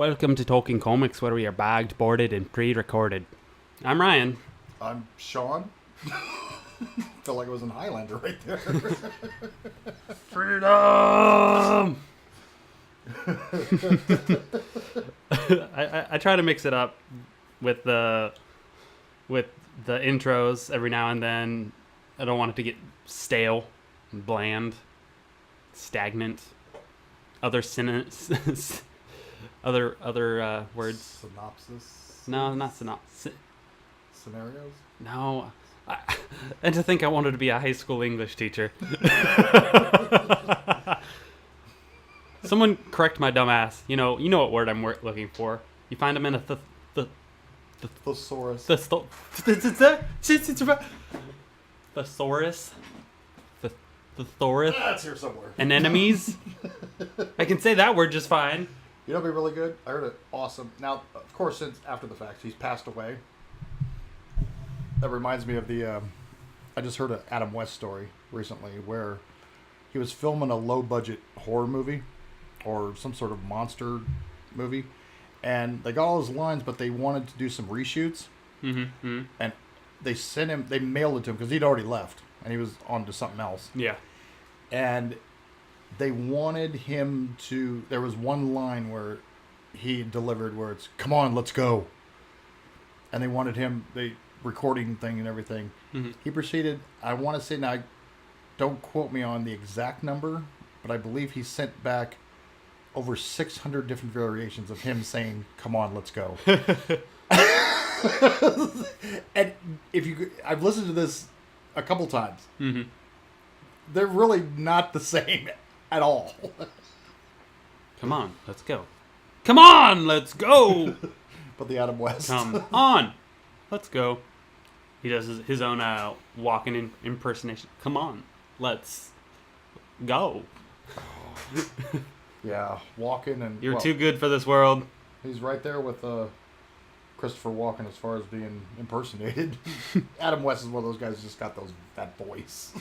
Welcome to Talking Comics, where we are bagged, boarded, and pre-recorded. I'm Ryan. I'm Sean. Felt like it was an Highlander right there. Freedom! I try to mix it up with the intros every now and then. I don't want it to get stale, bland, stagnant. Other other words. Synopsis? No, not synopsis. Scenarios? No. And to think I wanted to be a high school English teacher. Someone correct my dumb ass. You know what word I'm looking for. You find them in a Thesaurus. Thesaurus. Thesaurus. That's here somewhere. Anemones. I can say that word just fine. You know what'd be really good? I heard it awesome. Now, of course, since after the fact, he's passed away. That reminds me of the... I just heard an Adam West story recently where he was filming a low-budget horror movie or some sort of monster movie. And they got all his lines, but they wanted to do some reshoots. Mm-hmm. And they mailed it to him because he'd already left. And he was on to something else. Yeah. And they wanted him to... There was one line where he delivered where it's, "Come on, let's go." And they wanted him... the recording thing and everything. Mm-hmm. He proceeded... I want to say now... Don't quote me on the exact number, but I believe he sent back over 600 different variations of him saying, "Come on, let's go." And I've listened to this a couple times. Mm-hmm. They're really not the same at all. Come on, let's go. Come on, let's go. But the Adam West. Come on, let's go. He does his own walking impersonation. Come on, let's go. Yeah, walking and... You're too good for this world. He's right there with Christopher Walken as far as being impersonated. Adam West is one of those guys who just got that voice.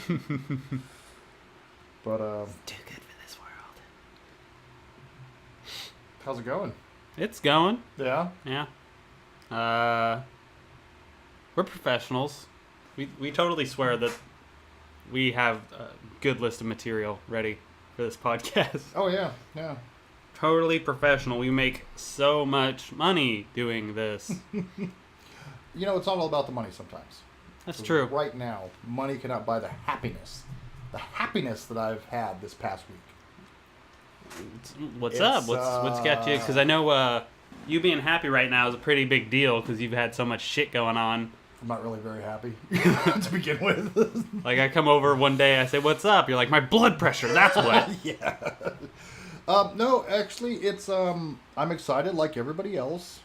But Too good for this world. how's it going? It's going. Yeah. Yeah. We're professionals. We totally swear that we have a good list of material ready for this podcast. Oh yeah, yeah. Totally professional. We make so much money doing this. You know, it's not all about the money sometimes. That's true. Right now, money cannot buy the happiness. The happiness that I've had this past week. What's up? What's got you? Because I know you being happy right now is a pretty big deal because you've had so much shit going on. I'm not really very happy to begin with. Like, I come over one day, I say, "What's up?" You're like, "My blood pressure, that's what." Yeah. No, actually, it's I'm excited like everybody else.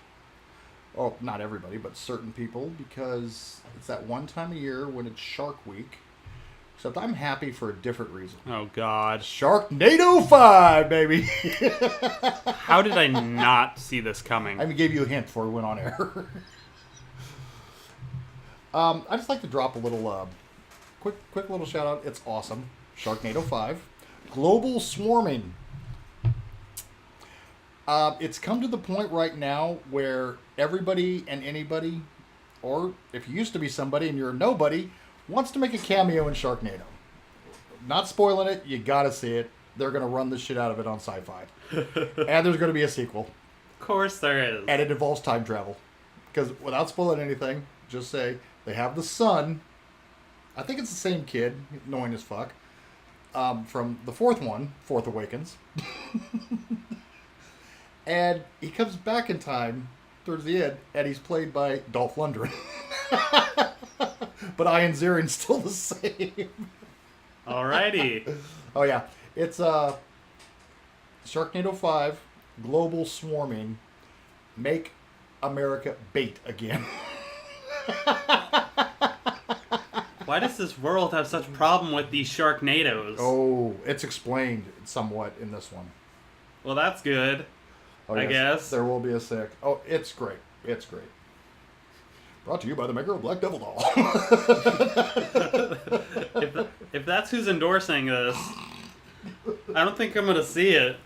Oh, not everybody, but certain people, because it's that one time a year when it's Shark Week. Except I'm happy for a different reason. Oh, God. Sharknado 5, baby! How did I not see this coming? I even gave you a hint before we went on air. I just like to drop a little, quick little shout out. It's awesome. Sharknado 5. Global swarming. It's come to the point right now where everybody and anybody, or if you used to be somebody and you're a nobody, wants to make a cameo in Sharknado. Not spoiling it, you gotta see it. They're gonna run the shit out of it on Sci-Fi. And there's gonna be a sequel. Of course there is. And it involves time travel. Because without spoiling anything, just say they have the son. I think it's the same kid, annoying as fuck. From the fourth one, Force Awakens. And he comes back in time towards the end, and he's played by Dolph Lundgren. But Ian Zieren's still the same. Alrighty. Oh yeah, it's Sharknado 5, Global Swarming, Make America Bait Again. Why does this world have such problem with these Sharknadoes? Oh, it's explained somewhat in this one. Well, that's good. Oh, I guess. There will be a sick. Oh, it's great. It's great. Brought to you by the maker of Black Devil Doll. If that's who's endorsing this, I don't think I'm going to see it.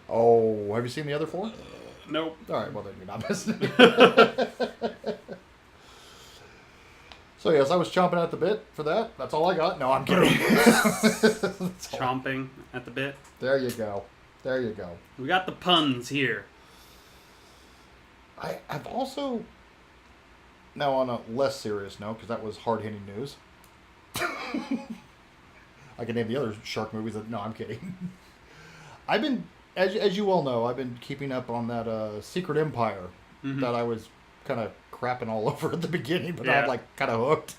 Oh, have you seen the other four? Nope. All right, well then you're not missing. So yes, I was chomping at the bit for that. That's all I got. No, I'm kidding. Chomping at the bit. There you go. There you go. We got the puns here. I've also, now on a less serious note, because that was hard-hitting news. I can name the other shark movies. No, I'm kidding. I've been, as you all know, I've been keeping up on that Secret Empire that I was kind of crapping all over at the beginning, but I'm like kind of hooked.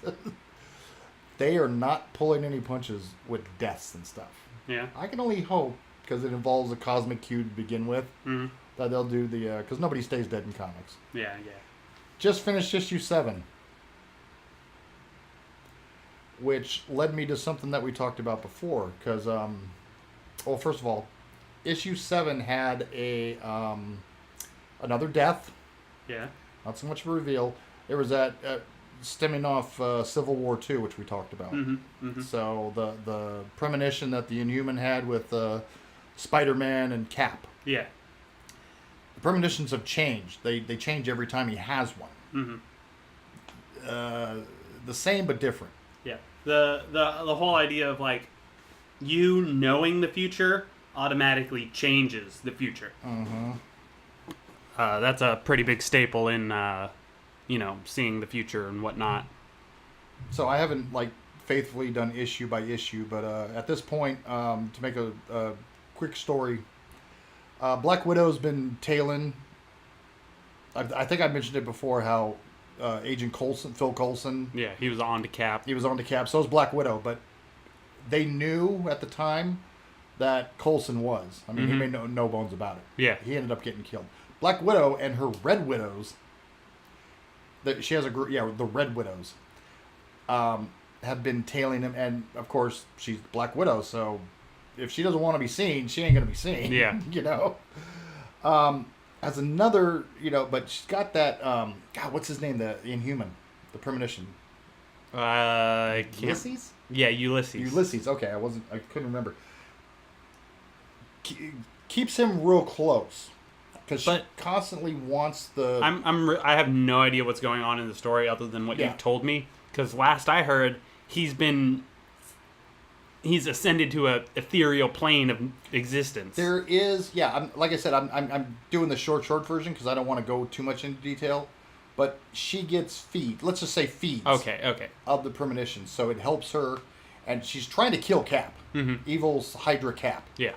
They are not pulling any punches with deaths and stuff. Yeah. I can only hope, because it involves a cosmic cube to begin with, that they'll do the, because nobody stays dead in comics. Yeah. Just finished issue 7. Which led me to something that we talked about before, because, well, first of all, issue 7 had a another death. Yeah. Not so much of a reveal. There was that stemming off Civil War II, which we talked about. So the premonition that the Inhuman had with Spider-Man and Cap. Yeah. The premonitions have changed. They change every time he has one. The same but different. Yeah. The whole idea of like you knowing the future automatically changes the future. That's a pretty big staple in seeing the future and whatnot. So I haven't like faithfully done issue by issue, but at this point, to make a quick story, Black Widow's been tailing. I think I mentioned it before how Agent Coulson, Phil Coulson. Yeah, he was on to Cap. He was on to Cap. So was Black Widow, but they knew at the time that Coulson was. I mean, he made no bones about it. Yeah. He ended up getting killed. Black Widow and her Red Widows. She has a group. Yeah, the Red Widows. Have been tailing him, and of course she's Black Widow. So if she doesn't want to be seen, she ain't gonna be seen. Yeah. As another, but she's got that. God, what's his name? The Inhuman, the premonition. I can't. Ulysses. Yeah, Ulysses. Ulysses. Okay, I couldn't remember. Keeps him real close because she constantly wants the. I have no idea what's going on in the story other than what you've told me. Because last I heard, he's ascended to a ethereal plane of existence. There is, like I said, I'm doing the short version because I don't want to go too much into detail. But she gets let's just say feeds. Okay. Of the premonition, so it helps her, and she's trying to kill Cap, Evil's Hydra Cap. Yeah.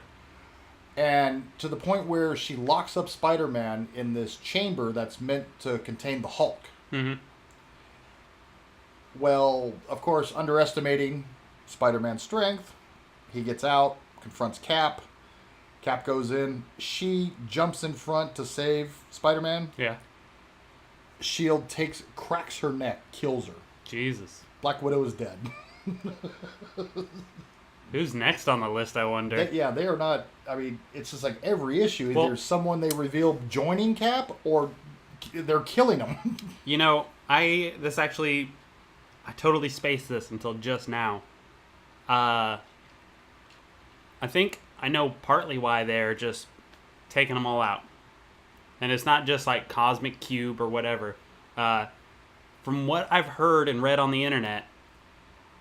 And to the point where she locks up Spider-Man in this chamber that's meant to contain the Hulk. Well, of course, underestimating Spider-Man's strength, he gets out, confronts Cap. Cap goes in. She jumps in front to save Spider-Man. Yeah. Shield cracks her neck, kills her. Jesus. Black Widow is dead. Who's next on the list, I wonder? They are not. I mean, it's just like every issue. Either there's someone they reveal joining Cap, or they're killing him. I totally spaced this until just now. I think I know partly why they're just taking them all out. And it's not just like Cosmic Cube or whatever. From what I've heard and read on the internet,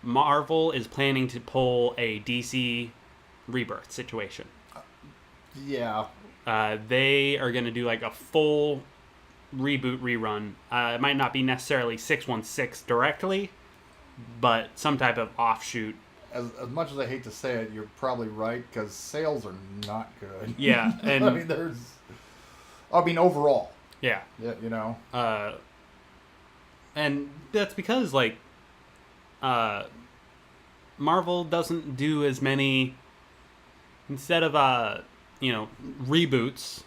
Marvel is planning to pull a DC Rebirth situation. Yeah. They are going to do like a full reboot rerun. It might not be necessarily 616 directly, but some type of offshoot. As much as I hate to say it, you're probably right, because sales are not good. Yeah. And overall. Yeah. Yeah, and that's because, like, Marvel doesn't do as many, instead of, reboots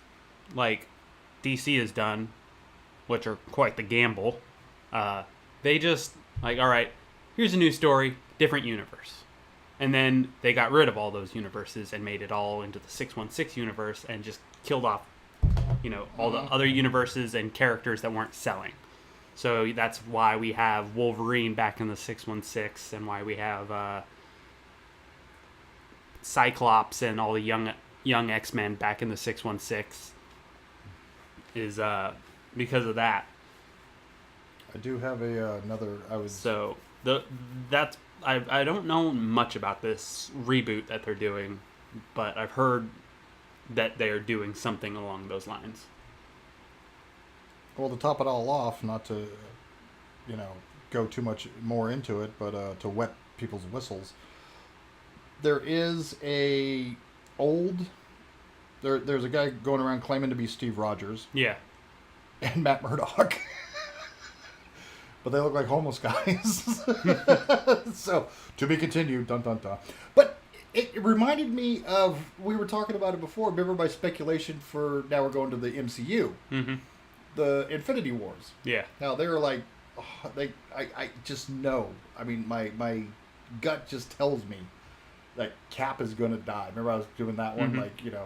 like DC has done, which are quite the gamble, they just, like, all right, here's a new story, different universe. And then they got rid of all those universes and made it all into the 616 universe and just killed off, all the other universes and characters that weren't selling. So that's why we have Wolverine back in the 616 and why we have Cyclops and all the young X-Men back in the 616. is because of that. I do have another. So that's I don't know much about this reboot that they're doing, but I've heard that they are doing something along those lines. Well, to top it all off, not to, go too much more into it, but to wet people's whistles, there is there's a guy going around claiming to be Steve Rogers. Yeah. And Matt Murdock. But they look like homeless guys. So, to be continued, dun dun dun. But it reminded me of, we were talking about it before, remember my speculation for, now we're going to the MCU. Mm-hmm. The Infinity Wars. Yeah. Now, they were like, I just know. I mean, my gut just tells me that Cap is going to die. Remember I was doing that one? Mm-hmm.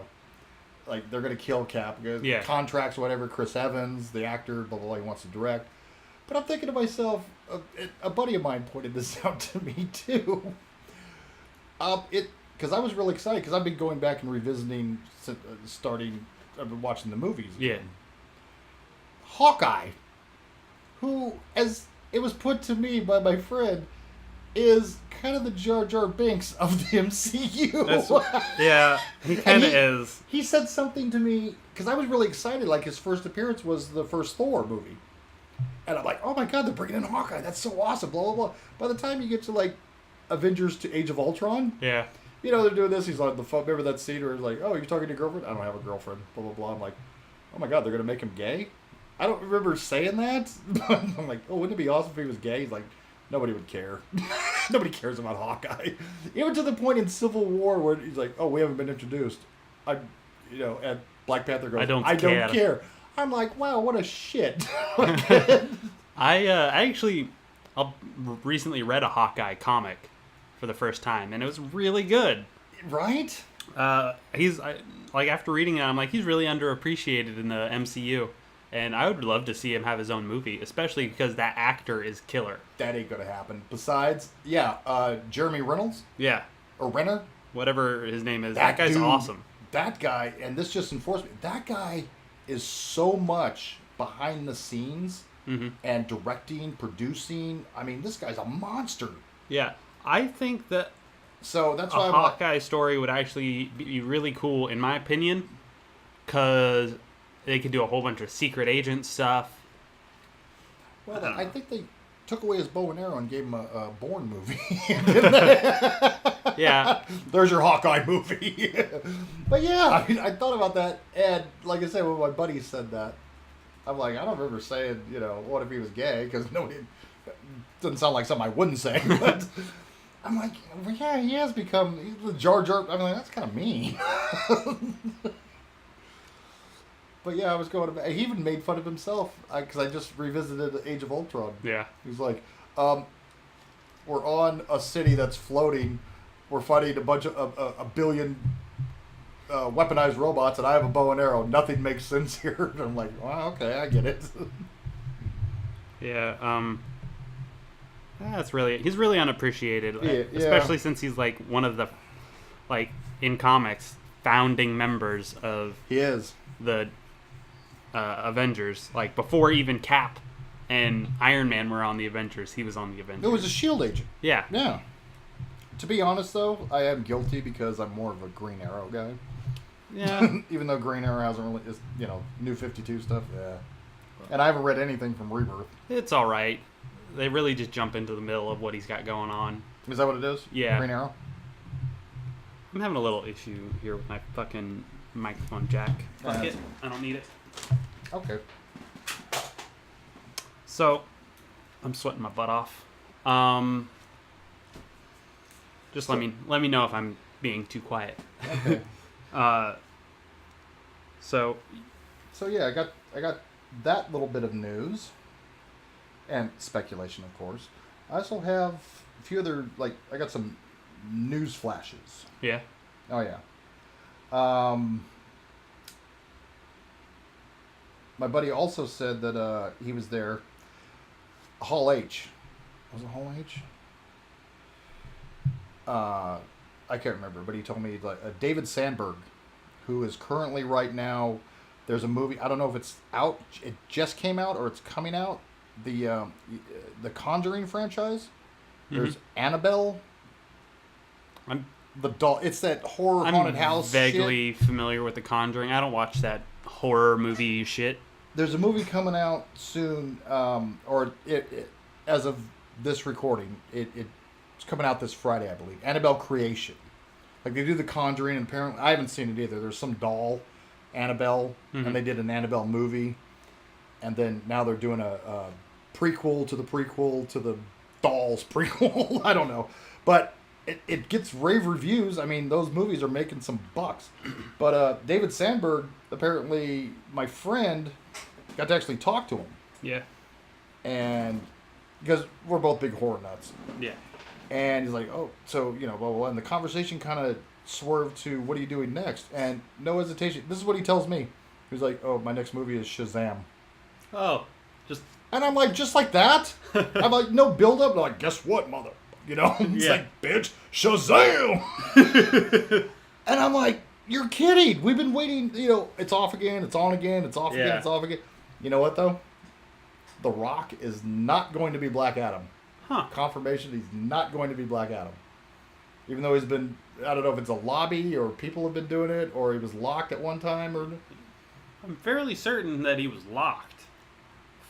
Like they're going to kill Cap. Yeah. Contracts, whatever. Chris Evans, the actor, blah, blah, blah, he wants to direct. But I'm thinking to myself, a buddy of mine pointed this out to me too. Because I was really excited, because I've been going back and revisiting, I've been watching the movies. Yeah. Hawkeye, who, as it was put to me by my friend, is kind of the Jar Jar Binks of the MCU. Yeah, he kind of is. He said something to me, because I was really excited, like his first appearance was the first Thor movie. And I'm like, oh my god, they're bringing in Hawkeye, that's so awesome, blah, blah, blah. By the time you get to, like, Avengers to Age of Ultron, yeah, they're doing this, he's on the phone, remember that scene where he's like, oh, you're talking to your girlfriend? I don't have a girlfriend, blah, blah, blah. I'm like, oh my god, they're going to make him gay? I don't remember saying that. I'm like, oh, wouldn't it be awesome if he was gay? He's like, nobody would care. Nobody cares about Hawkeye. Even to the point in Civil War where he's like, oh, we haven't been introduced. And Black Panther goes, I don't care. I'm like, wow, what a shit. I recently read a Hawkeye comic for the first time, and it was really good. Right? After reading it, I'm like, he's really underappreciated in the MCU. And I would love to see him have his own movie, especially because that actor is killer. That ain't gonna happen. Besides, Jeremy Reynolds? Yeah. Or Renner? Whatever his name is. That guy's awesome. That guy, and this just enforced me, that guy is so much behind the scenes and directing, producing. I mean, this guy's a monster. Yeah. I think that so that's why a Hawkeye story would actually be really cool, in my opinion, because they could do a whole bunch of secret agent stuff. Well, I think they took away his bow and arrow and gave him a Bourne movie. Yeah. There's your Hawkeye movie. But yeah, I thought about that, and like I said, when my buddy said that, I'm like, I don't remember saying, what if he was gay, because nobody, doesn't sound like something I wouldn't say, but I'm like, well, yeah, he has become, he's the Jar Jar, I'm like, that's kind of mean. But yeah, I was going to... He even made fun of himself, because I just revisited Age of Ultron. Yeah. He's like, we're on a city that's floating. We're fighting a bunch of... a billion weaponized robots, and I have a bow and arrow. Nothing makes sense here. And I'm like, well, okay, I get it. Yeah, he's really unappreciated. Yeah. Especially since he's, like, one of the, like, in comics, founding members of... He is. The... Avengers, like before even Cap and Iron Man were on the Avengers, he was on the Avengers. It was a SHIELD agent. Yeah. Yeah. To be honest, though, I am guilty because I'm more of a Green Arrow guy. Yeah. Even though Green Arrow hasn't really, New 52 stuff. Yeah. And I haven't read anything from Rebirth. It's all right. They really just jump into the middle of what he's got going on. Is that what it is? Yeah. Green Arrow. I'm having a little issue here with my fucking microphone jack. Fuck it. I don't need it. Okay. So, I'm sweating my butt off. Just let me know if I'm being too quiet. Okay. So yeah, I got that little bit of news and speculation, of course. I also have a few other, I got some news flashes. Yeah. Oh yeah. My buddy also said that he was there. Hall H. Was it Hall H? I can't remember, but he told me David Sandberg, who is currently right now There's a movie. I don't know if it's out. It just came out or it's coming out. The Conjuring franchise. There's Annabelle. The doll. It's that horror haunted house. I'm vaguely familiar with The Conjuring. I don't watch that horror movie shit. There's a movie coming out soon, or as of this recording, it's coming out this Friday, I believe. Annabelle Creation. Like they do The Conjuring, and apparently I haven't seen it either. There's some doll, Annabelle, and they did an Annabelle movie, and then now they're doing a prequel to the Dolls prequel. I don't know, but it gets rave reviews. I mean, those movies are making some bucks. But David Sandberg, apparently, my friend, got to actually talk to him. Yeah. And because we're both big horror nuts. Yeah. And he's like, oh, so, blah, blah, blah. And the conversation kind of swerved to, what are you doing next? And no hesitation. This is what he tells me. He's like, oh, my next movie is Shazam. Oh, just... And I'm like, just like that? I'm like, no build up. I'm like, guess what, mother? It's like, bitch, Shazam! And I'm like, you're kidding. We've been waiting, it's off again, it's on again, it's off again, it's off again. You know what, though? The Rock is not going to be Black Adam. Huh. Confirmation, he's not going to be Black Adam. Even though he's been, I don't know if it's a lobby or people have been doing it or he was locked at one time or... I'm fairly certain that he was locked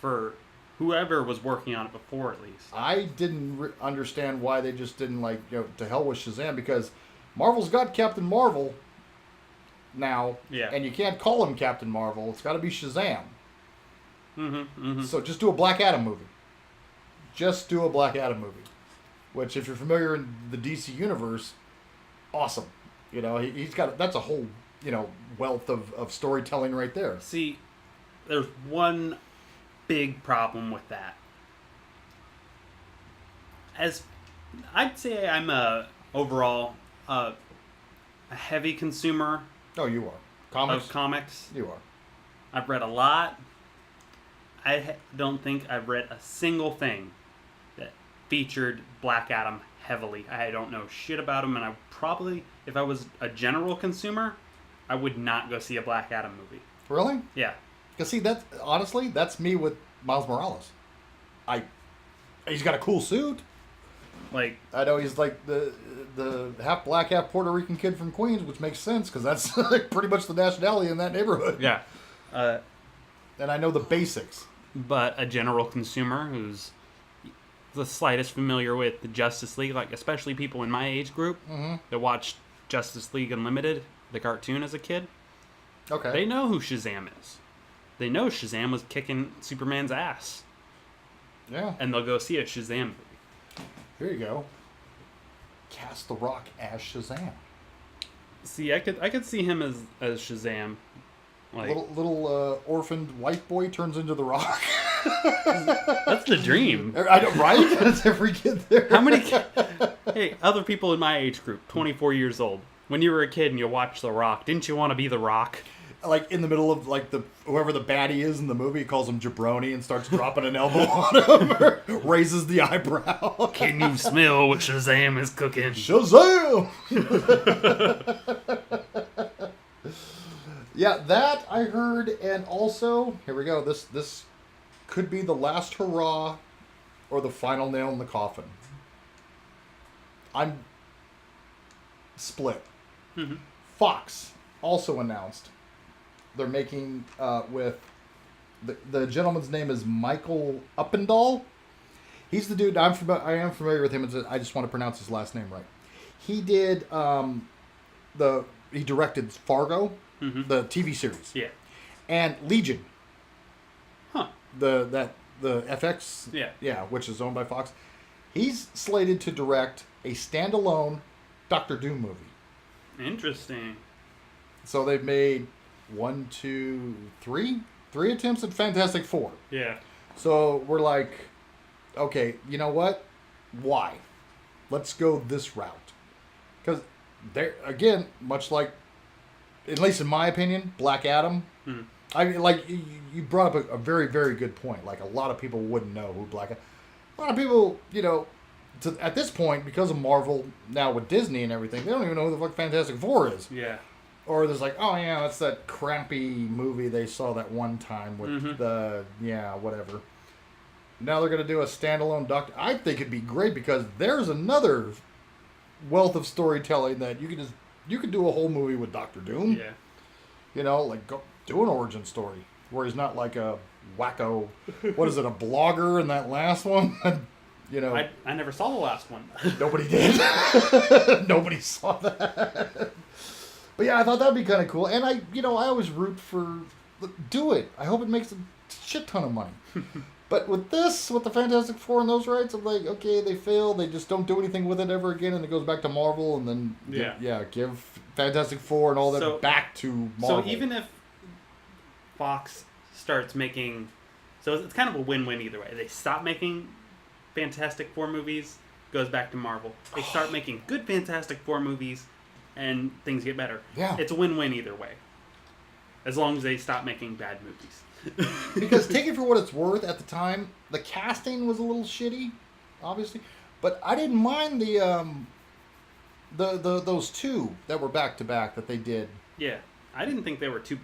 for whoever was working on it before, at least. I didn't understand why they just didn't, to hell with Shazam, because Marvel's got Captain Marvel now, and you can't call him Captain Marvel. It's got to be Shazam. So just do a Black Adam movie. Just do a Black Adam movie. Which, if you're familiar in the DC universe, awesome. He's got, that's a whole, wealth of storytelling right there. See, there's one big problem with that. As I'd say I'm overall a heavy consumer. Oh, you are. Of comics. You are. I've read a lot. I don't think I've read a single thing that featured Black Adam heavily. I don't know shit about him, and I probably, if I was a general consumer, I would not go see a Black Adam movie. Really? Yeah. Because see, that's me with Miles Morales. He's got a cool suit. Like, I know he's like the half black, half Puerto Rican kid from Queens, which makes sense because that's pretty much the nationality in that neighborhood. Yeah. And I know the basics. But a general consumer who's the slightest familiar with the Justice League, like especially people in my age group that watched Justice League Unlimited, the cartoon as a kid. Okay. They know who Shazam is. They know Shazam was kicking Superman's ass. Yeah. And they'll go see a Shazam movie. Here you go. Cast The Rock as Shazam. See, I could see him as Shazam. Like, little orphaned white boy turns into The Rock. That's the dream. I know, right? That's every kid there. How many? Hey, other people in my age group, 24 years old. When you were a kid and you watched The Rock, didn't you want to be The Rock? Like in the middle of whoever the baddie is in the movie, he calls him jabroni and starts dropping an elbow on him, or raises the eyebrow. Can you smell what Shazam is cooking? Shazam! Yeah, that I heard, and also here we go. This could be the last hurrah, or the final nail in the coffin. I'm split. Fox also announced they're making with the gentleman's name is Michael Uppendahl. He's the dude I am familiar with him. I just want to pronounce his last name right. He did he directed Fargo, the TV series. Yeah. And Legion. Huh. The FX. Yeah. Yeah, which is owned by Fox. He's slated to direct a standalone Doctor Doom movie. Interesting. So they've made 3 attempts at Fantastic Four. Yeah. So we're like, okay, you know what? Why? Let's go this route. Because they're, again, much like, at least in my opinion, Black Adam. I mean, like, you brought up a very, very good point. Like, a lot of people wouldn't know who Black Adam. A lot of people, at this point, because of Marvel, now with Disney and everything, they don't even know who the fuck Fantastic Four is. Yeah. Or there's like, oh yeah, that's that crappy movie they saw that one time with whatever. Now they're going to do a standalone Doctor. I think it'd be great because there's another wealth of storytelling that you could do a whole movie with Doctor Doom. Yeah. You know, like go do an origin story where he's not like a wacko. What is it? A blogger in that last one. You know, I never saw the last one. Nobody did. Nobody saw that. But yeah, I thought that'd be kind of cool. And I always root for do it. I hope it makes a shit ton of money. But with the Fantastic Four and those rights, I'm like, okay, they fail. They just don't do anything with it ever again, and it goes back to Marvel, and then give Fantastic Four and all that back to Marvel. So even if Fox starts making, so it's kind of a win-win either way. They stop making Fantastic Four movies, goes back to Marvel. They start making good Fantastic Four movies, and things get better. Yeah, it's a win-win either way, as long as they stop making bad movies. Because take it for what it's worth, at the time, the casting was a little shitty, obviously, but I didn't mind the those two that were back to back that they did. Yeah, I didn't think they were too.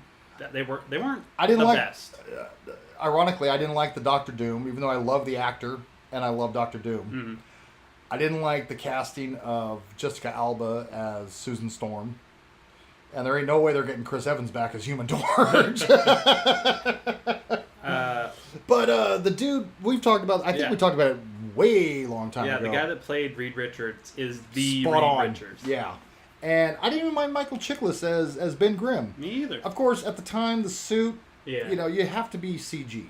They weren't. I didn't the like. Best. Ironically, I didn't like the Doctor Doom, even though I love the actor and I love Doctor Doom. Mm-hmm. I didn't like the casting of Jessica Alba as Susan Storm. And there ain't no way they're getting Chris Evans back as Human Torch. But the dude we've talked about, I think we talked about it way long time ago. Yeah, the guy that played Reed Richards is the Spot Reed on. Richards. Yeah. And I didn't even mind Michael Chiklis as Ben Grimm. Me either. Of course, at the time, the suit, you have to be CG.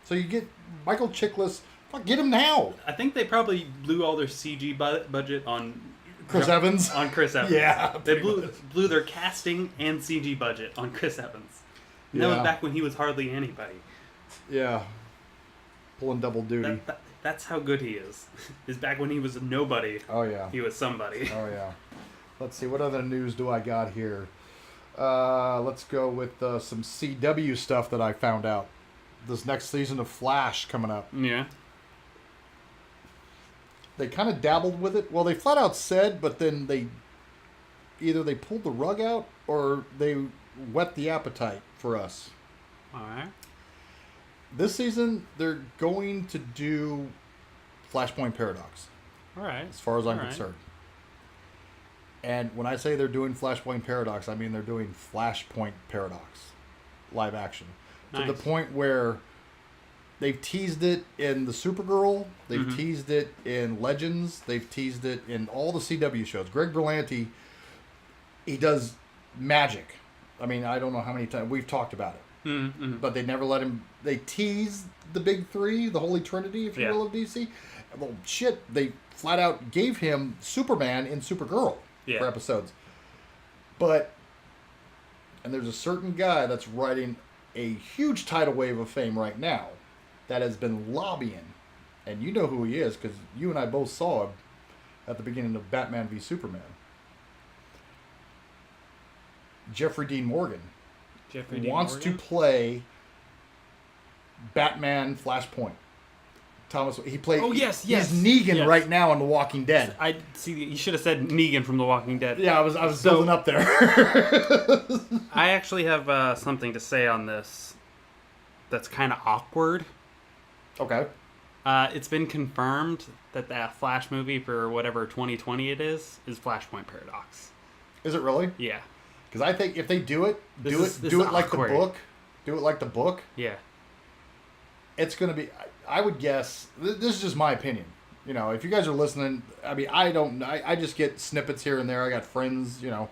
So you get Michael Chiklis, get him now. I think they probably blew all their CG budget on Chris Evans? On Chris Evans. Yeah. They blew their casting and CG budget on Chris Evans. And that was back when he was hardly anybody. Yeah. Pulling double duty. That's how good he is. Is back when he was a nobody. Oh, yeah. He was somebody. Oh, yeah. Let's see. What other news do I got here? Let's go with some CW stuff that I found out. This next season of Flash coming up. Yeah. They kind of dabbled with it. Well, they flat out said, but then either they pulled the rug out or they whet the appetite for us. All right. This season, they're going to do Flashpoint Paradox. All right. As far as I'm concerned. And when I say they're doing Flashpoint Paradox, I mean they're doing Flashpoint Paradox live action. Nice. To the point where they've teased it in the Supergirl. They've teased it in Legends. They've teased it in all the CW shows. Greg Berlanti, he does magic. I mean, I don't know how many times we've talked about it. Mm-hmm. But they never let him. They teased the big three, the Holy Trinity, if you will, of DC. Well, shit, they flat out gave him Superman in Supergirl for episodes. But, and there's a certain guy that's writing a huge tidal wave of fame right now that has been lobbying, and you know who he is because you and I both saw him at the beginning of Batman v Superman. Jeffrey Dean Morgan wants to play Batman Flashpoint. Thomas, he played. Oh yes. He's Negan right now on The Walking Dead. I see. You should have said Negan from The Walking Dead. Yeah, I was building up there. I actually have something to say on this. That's kind of awkward. Okay. It's been confirmed that Flash movie for whatever 2020 it is Flashpoint Paradox. Is it really? Yeah. Because I think if they do it, do it like the book. Do it like the book. Yeah. It's going to be. I would guess. This is just my opinion. You know, if you guys are listening, I mean, I don't. I just get snippets here and there. I got friends. You know.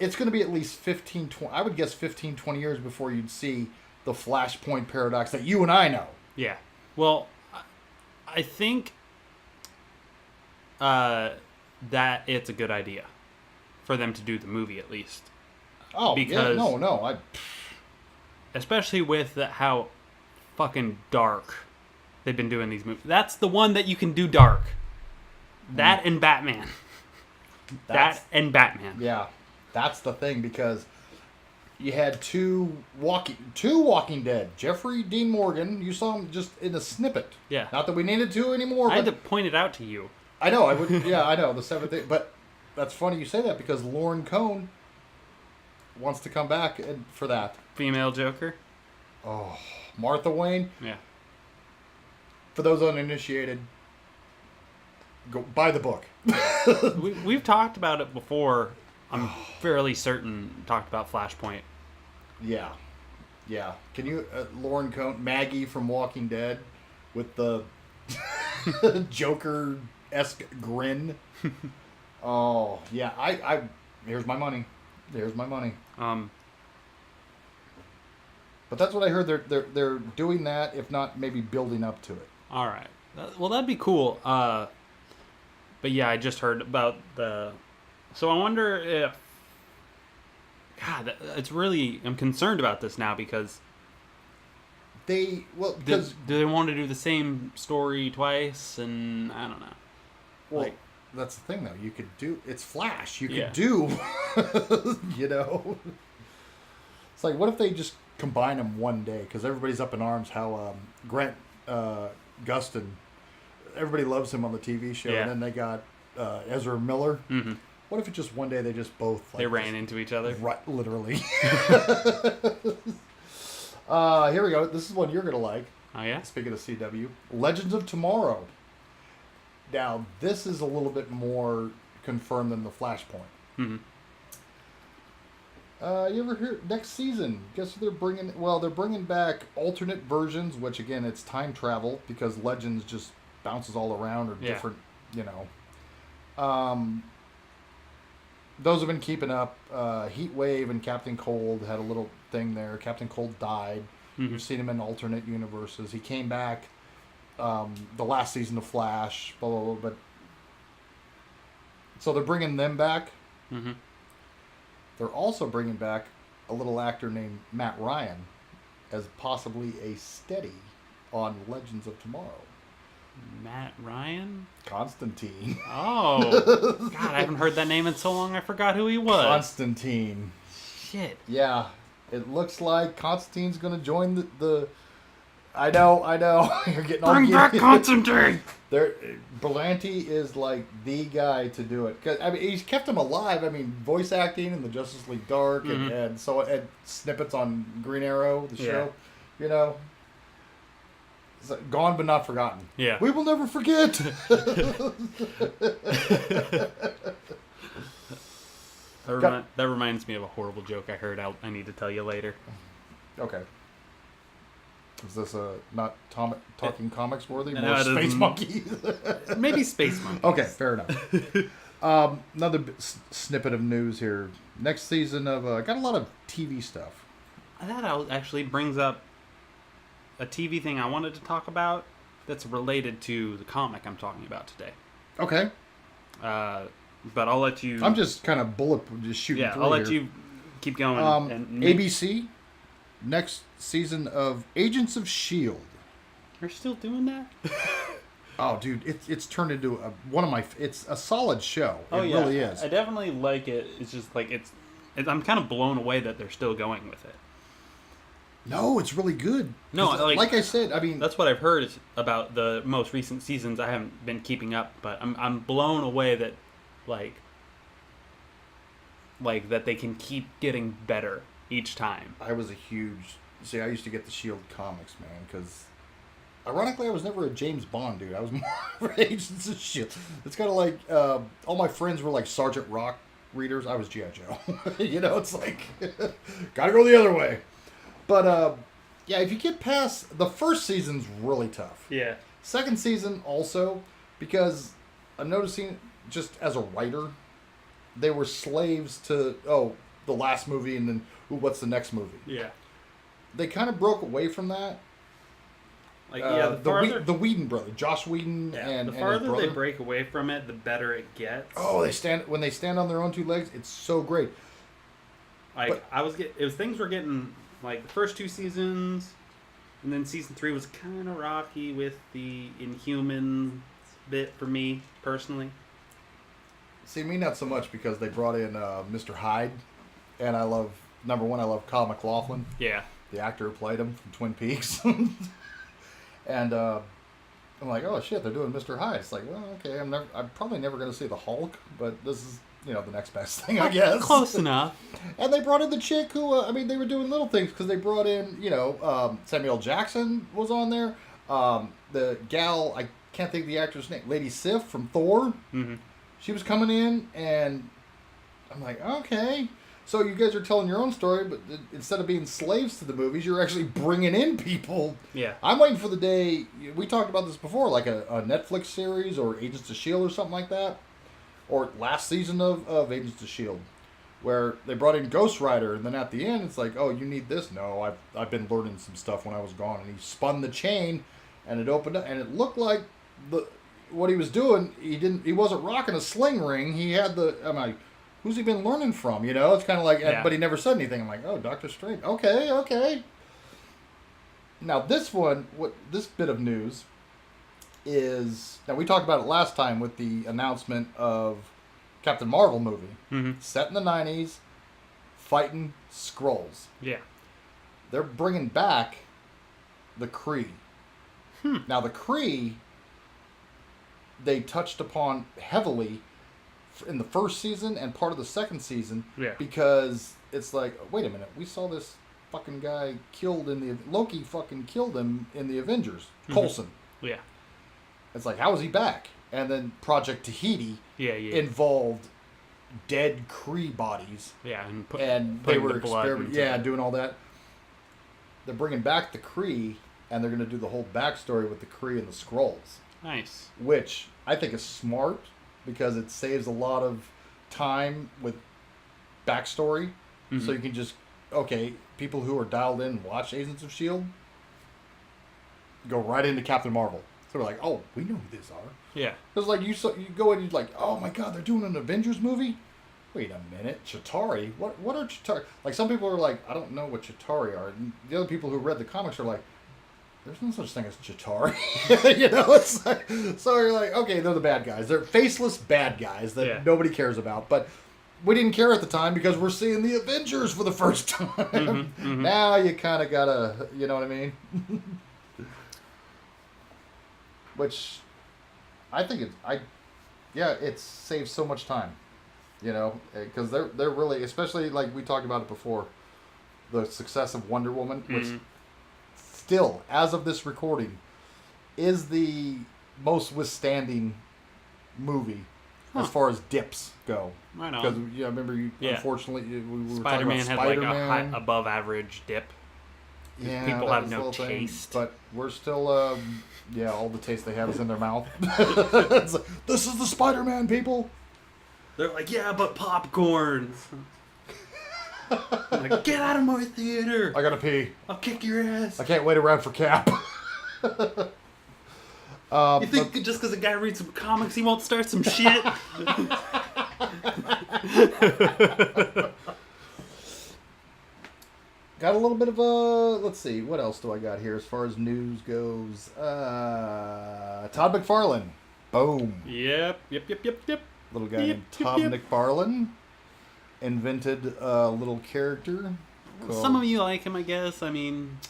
It's going to be at least 15, 20, I would guess 15, 20 years before you'd see the Flashpoint Paradox that you and I know. Yeah. Well, I think that it's a good idea for them to do the movie at least. Oh, because no. Especially with how fucking dark they've been doing these movies. That's the one that you can do dark. That and Batman. That and Batman. Yeah. That's the thing, because you had two Walking Dead. Jeffrey Dean Morgan, you saw him just in a snippet. Yeah. Not that we needed to anymore. I had to point it out to you. I know. I would. Yeah, I know. The seventh day. But that's funny you say that because Lauren Cohn wants to come back for that. Female Joker. Oh, Martha Wayne. Yeah. For those uninitiated, go buy the book. We've talked about it before. I'm fairly certain talked about Flashpoint. Yeah. Yeah. Can you, Lauren Cohn, Maggie from Walking Dead with the Joker-esque grin? Oh, yeah. Here's my money. There's my money. But that's what I heard. They're doing that, if not maybe building up to it. All right. Well, that'd be cool. But yeah, I just heard about the. So I wonder if. God, it's really. I'm concerned about this now because. Because do they want to do the same story twice? And I don't know. Well, that's the thing though. You could do. It's Flash. You could Yeah. do. You know. It's like, what if they just combine them one day? Because everybody's up in arms how Grant Gustin, everybody loves him on the TV show, Yeah. and then they got Ezra Miller. Mm-hmm. What if it just one day they just both They ran into each other. right, literally. Here we go. This is one you're gonna like. Oh yeah. Speaking of CW, Legends of Tomorrow. Now this is a little bit more confirmed than the Flashpoint. Mm-hmm. You ever hear next season? Guess what they're bringing? Well, they're bringing back alternate versions, which again, it's time travel because Legends just bounces all around or different, you know. Those have been keeping up. Heat Wave and Captain Cold had a little thing there. Captain Cold died. Mm-hmm. You've seen him in alternate universes. He came back the last season of Flash. Blah blah blah. But so they're bringing them back. Mm-hmm. They're also bringing back a little actor named Matt Ryan as possibly a steady on Legends of Tomorrow. Matt Ryan? Constantine. Oh. God, I haven't heard that name in so long I forgot who he was. Constantine. Shit. Yeah. It looks like Constantine's going to join the I know. You're getting all Bring back Constantine! Berlanti is like the guy to do it. 'Cause, I mean, he's kept him alive. I mean, voice acting in the Justice League Dark and snippets on Green Arrow, the show. You know, it's like gone but not forgotten. Yeah. We will never forget. That reminds me of a horrible joke I heard. I need to tell you later. Okay. Is this not talking comics worthy? No, More Space Monkey? Maybe Space Monkey. Okay, fair enough. Another snippet of news here. Next season of... got a lot of TV stuff. That actually brings up a TV thing I wanted to talk about that's related to the comic I'm talking about today. Okay. But I'll let you... I'm just kind of just shooting through I'll let here. you keep going. ABC, next season of Agents of S.H.I.E.L.D. They're still doing that? Oh, dude, it's turned into one of my... It's a solid show. It really is. I definitely like it. It's just like I'm kind of blown away that they're still going with it. No, it's really good. No, like I said, I mean... That's what I've heard about the most recent seasons. I haven't been keeping up, but I'm blown away that like that they can keep getting better each time. I was a huge... See, I used to get the S.H.I.E.L.D. comics, man, because... Ironically, I was never a James Bond dude. I was more for Agents of S.H.I.E.L.D. It's kind of like... all my friends were like Sergeant Rock readers. I was G.I. Joe. You know, it's like... gotta go the other way. But, yeah, if you get past... The first season's really tough. Yeah. Second season also, because I'm noticing, just as a writer, they were slaves to, the last movie and then, what's the next movie? Yeah. They kind of broke away from that. Like, the Whedon brother, Josh Whedon and the his farther brother. they break away from it, the better it gets. Oh, when they stand on their own two legs, it's so great. Like, things were getting, like, the first two seasons, and then season 3 was kind of rocky with the Inhumans bit for me, personally. See, me not so much because they brought in Mr. Hyde, and I love Kyle MacLachlan. Yeah. The actor who played him from Twin Peaks. And I'm like, oh shit, they're doing Mr. Hyde. It's like, well, okay, I'm probably never going to see the Hulk, but this is the next best thing, I guess. Close enough. And they brought in the chick who, they were doing little things because they brought in, Samuel Jackson was on there. The gal, I can't think of the actress' name, Lady Sif from Thor. Mm-hmm. She was coming in, and I'm like, okay. So you guys are telling your own story, but instead of being slaves to the movies, you're actually bringing in people. Yeah. I'm waiting for the day, we talked about this before, like a Netflix series or Agents of S.H.I.E.L.D. or something like that. Or last season of Agents of S.H.I.E.L.D., where they brought in Ghost Rider, and then at the end, it's like, oh, you need this? No, I've been learning some stuff when I was gone. And he spun the chain, and it opened up, and it looked like what he was doing, he wasn't rocking a sling ring. He had I'm like, who's he been learning from? It's kind of like, but he never said anything. I'm like, oh, Dr. Strange. Okay. Now this bit of news is, now we talked about it last time with the announcement of Captain Marvel movie, set in the 90s, fighting Skrulls. Yeah. They're bringing back the Kree. Now the Kree, they touched upon heavily in the first season and part of the second season, because it's like, wait a minute, we saw this fucking guy Loki fucking killed him in the Avengers, Coulson. Yeah. It's like, how is he back? And then Project Tahiti involved dead Kree bodies. Yeah, and they were experimenting, doing all that. They're bringing back the Kree, and they're going to do the whole backstory with the Kree and the Skrulls. Nice. Which I think is smart, because it saves a lot of time with backstory. So you can just, people who are dialed in and watch Agents of S.H.I.E.L.D. go right into Captain Marvel. So we're like, oh, we know who these are. Yeah. Because like you go in and you're like, oh my god, they're doing an Avengers movie? Wait a minute, Chitauri? What are Chitauri? Like, some people are like, I don't know what Chitauri are. And the other people who read the comics are like, there's no such thing as Chitauri. It's like, so you're like, okay, they're the bad guys. They're faceless bad guys that nobody cares about. But we didn't care at the time because we're seeing the Avengers for the first time. Now you kind of gotta, you know what I mean? Which I think it saves so much time, because they're really, especially like we talked about it before, the success of Wonder Woman, which still, as of this recording, is the most withstanding movie as far as dips go. Right on. Because I remember unfortunately, we were Spider-Man talking about Spider-Man. Had like a above average dip. Yeah, people have no taste. But we're still, all the taste they have is in their mouth. This is the Spider-Man, people. They're like, yeah, but popcorn. Like, get out of my theater. I gotta pee. I'll kick your ass. I can't wait around for Cap. You think just because a guy reads some comics, he won't start some shit? Got a little bit of a... Let's see. What else do I got here as far as news goes? Todd McFarlane. Boom. Yep. Little guy named Todd McFarlane invented a little character called... Some of you like him, I guess. I mean,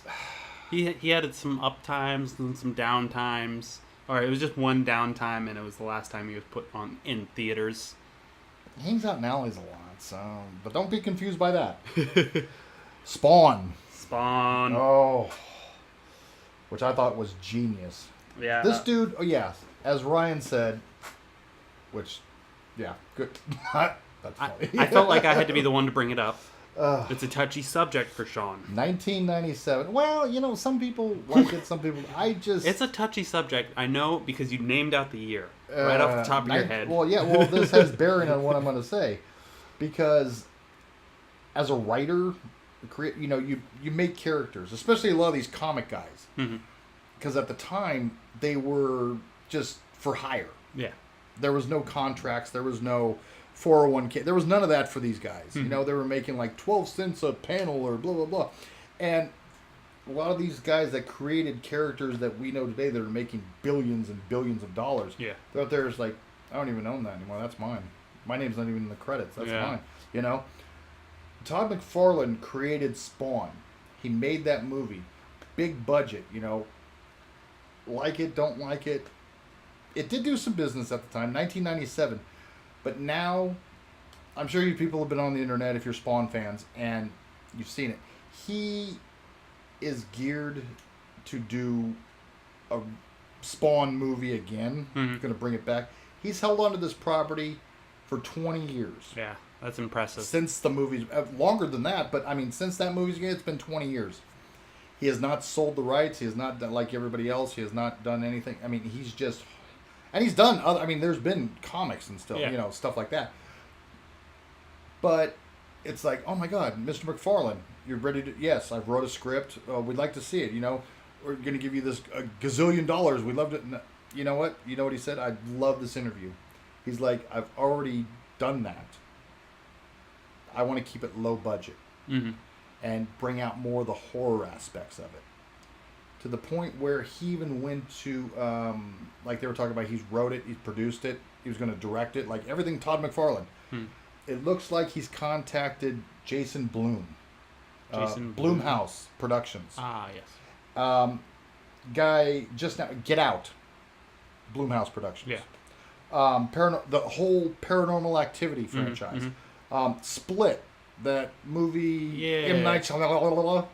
he had some up times and some down times. Or it was just one downtime, and it was the last time he was put on in theaters. He hangs out in alleys a lot, so... But don't be confused by that. Spawn. Oh. Which I thought was genius. Yeah. This dude, as Ryan said, which, good. That's funny. I felt like I had to be the one to bring it up. It's a touchy subject for Sean. 1997. Well, some people like it, some people... It's a touchy subject, I know, because you named out the year right off the top of your head. Well, this has bearing on what I'm going to say. Because as a writer... you make characters, especially a lot of these comic guys, because at the time they were just for hire. Yeah, there was no contracts, there was no 401k, there was none of that for these guys. They were making like 12 cents a panel or blah blah blah, and a lot of these guys that created characters that we know today that are making billions and billions of dollars. Yeah, they're out there is like, I don't even own that anymore. That's mine. My name's not even in the credits. That's mine. Todd McFarlane created Spawn. He made that movie. Big budget, Like it, don't like it. It did do some business at the time, 1997. But now, I'm sure you people have been on the internet if you're Spawn fans and you've seen it. He is geared to do a Spawn movie again. Mm-hmm. Going to bring it back. He's held on to this property for 20 years. Yeah, that's impressive. Since the movie's longer than that, but I mean, since that movie's again, it's been 20 years. He has not sold the rights. He has not done like everybody else. He has not done anything. I mean, he's just, and he's done other. I mean, there's been comics and stuff, stuff like that. But it's like, oh my God, Mr. McFarlane, you're ready to? Yes, I've wrote a script. We'd like to see it. We're going to give you this a gazillion dollars. We loved it. You know what? You know what he said? I love this interview. He's like, I've already done that. I want to keep it low budget and bring out more of the horror aspects of it. To the point where he even went to, like they were talking about, he's wrote it, he's produced it, he was going to direct it, like everything Todd McFarlane. It looks like he's contacted Jason Blum. Blumhouse Productions. Ah, yes. Guy just now, Get Out. Blumhouse Productions. Yeah. The whole Paranormal Activity franchise. Split, that movie, M. Night Shyamalan,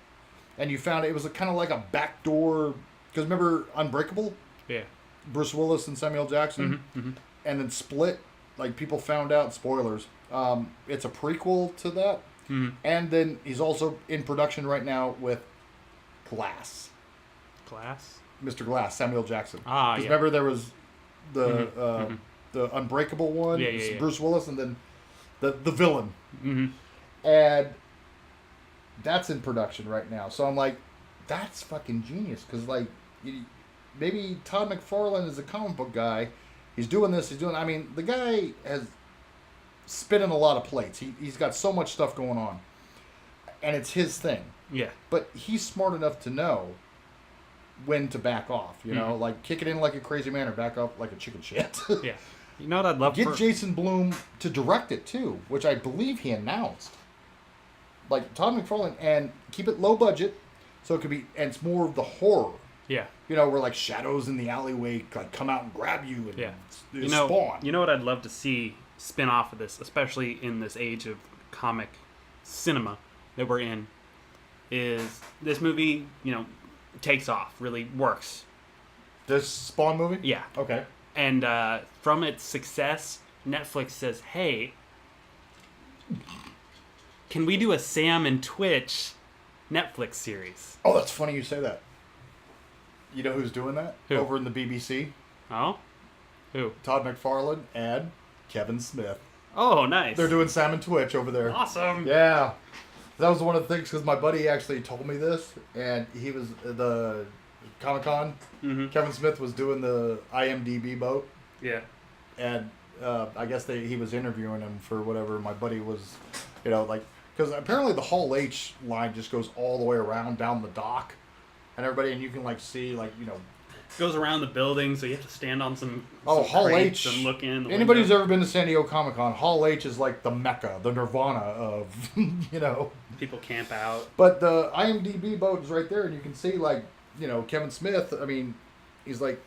and you found it was kind of like a backdoor, because remember Unbreakable? Yeah. Bruce Willis and Samuel Jackson? And then Split, like people found out, spoilers, it's a prequel to that. And then he's also in production right now with Glass. Glass? Mr. Glass, Samuel Jackson. Ah, yeah. Remember there was the Unbreakable one, Bruce Willis, and then the villain. And that's in production right now. So I'm like, that's fucking genius. Because, like, maybe Todd McFarlane is a comic book guy. He's doing this. I mean, the guy has spinning a lot of plates. He's got so much stuff going on. And it's his thing. Yeah. But he's smart enough to know when to back off. Like kick it in like a crazy man or back up like a chicken shit. Yeah. You know what I'd love Get Jason Blum to direct it too, which I believe he announced. Like Todd McFarlane, and keep it low budget, so it could be, and it's more of the horror. Yeah. Where like shadows in the alleyway like come out and grab you and spawn. You know what I'd love to see spin off of this, especially in this age of comic cinema that we're in, is this movie, takes off, really works. This Spawn movie? Yeah. Okay. And from its success, Netflix says, hey, can we do a Sam and Twitch Netflix series? Oh, that's funny you say that. You know who's doing that? Who? Over in the BBC? Oh? Who? Todd McFarlane and Kevin Smith. Oh, nice. They're doing Sam and Twitch over there. Awesome. Yeah. That was one of the things, because my buddy actually told me this, and he was the Comic-Con. Kevin Smith was doing the IMDb boat. Yeah. And I guess he was interviewing him for whatever. My buddy was, because apparently the Hall H line just goes all the way around down the dock, and everybody, and you can see goes around the building, so you have to stand on some Hall H and look in. Anybody who's ever been to San Diego Comic-Con, Hall H is like the Mecca, the Nirvana of people camp out. But the IMDb boat is right there, and you can see Kevin Smith. I mean, he's like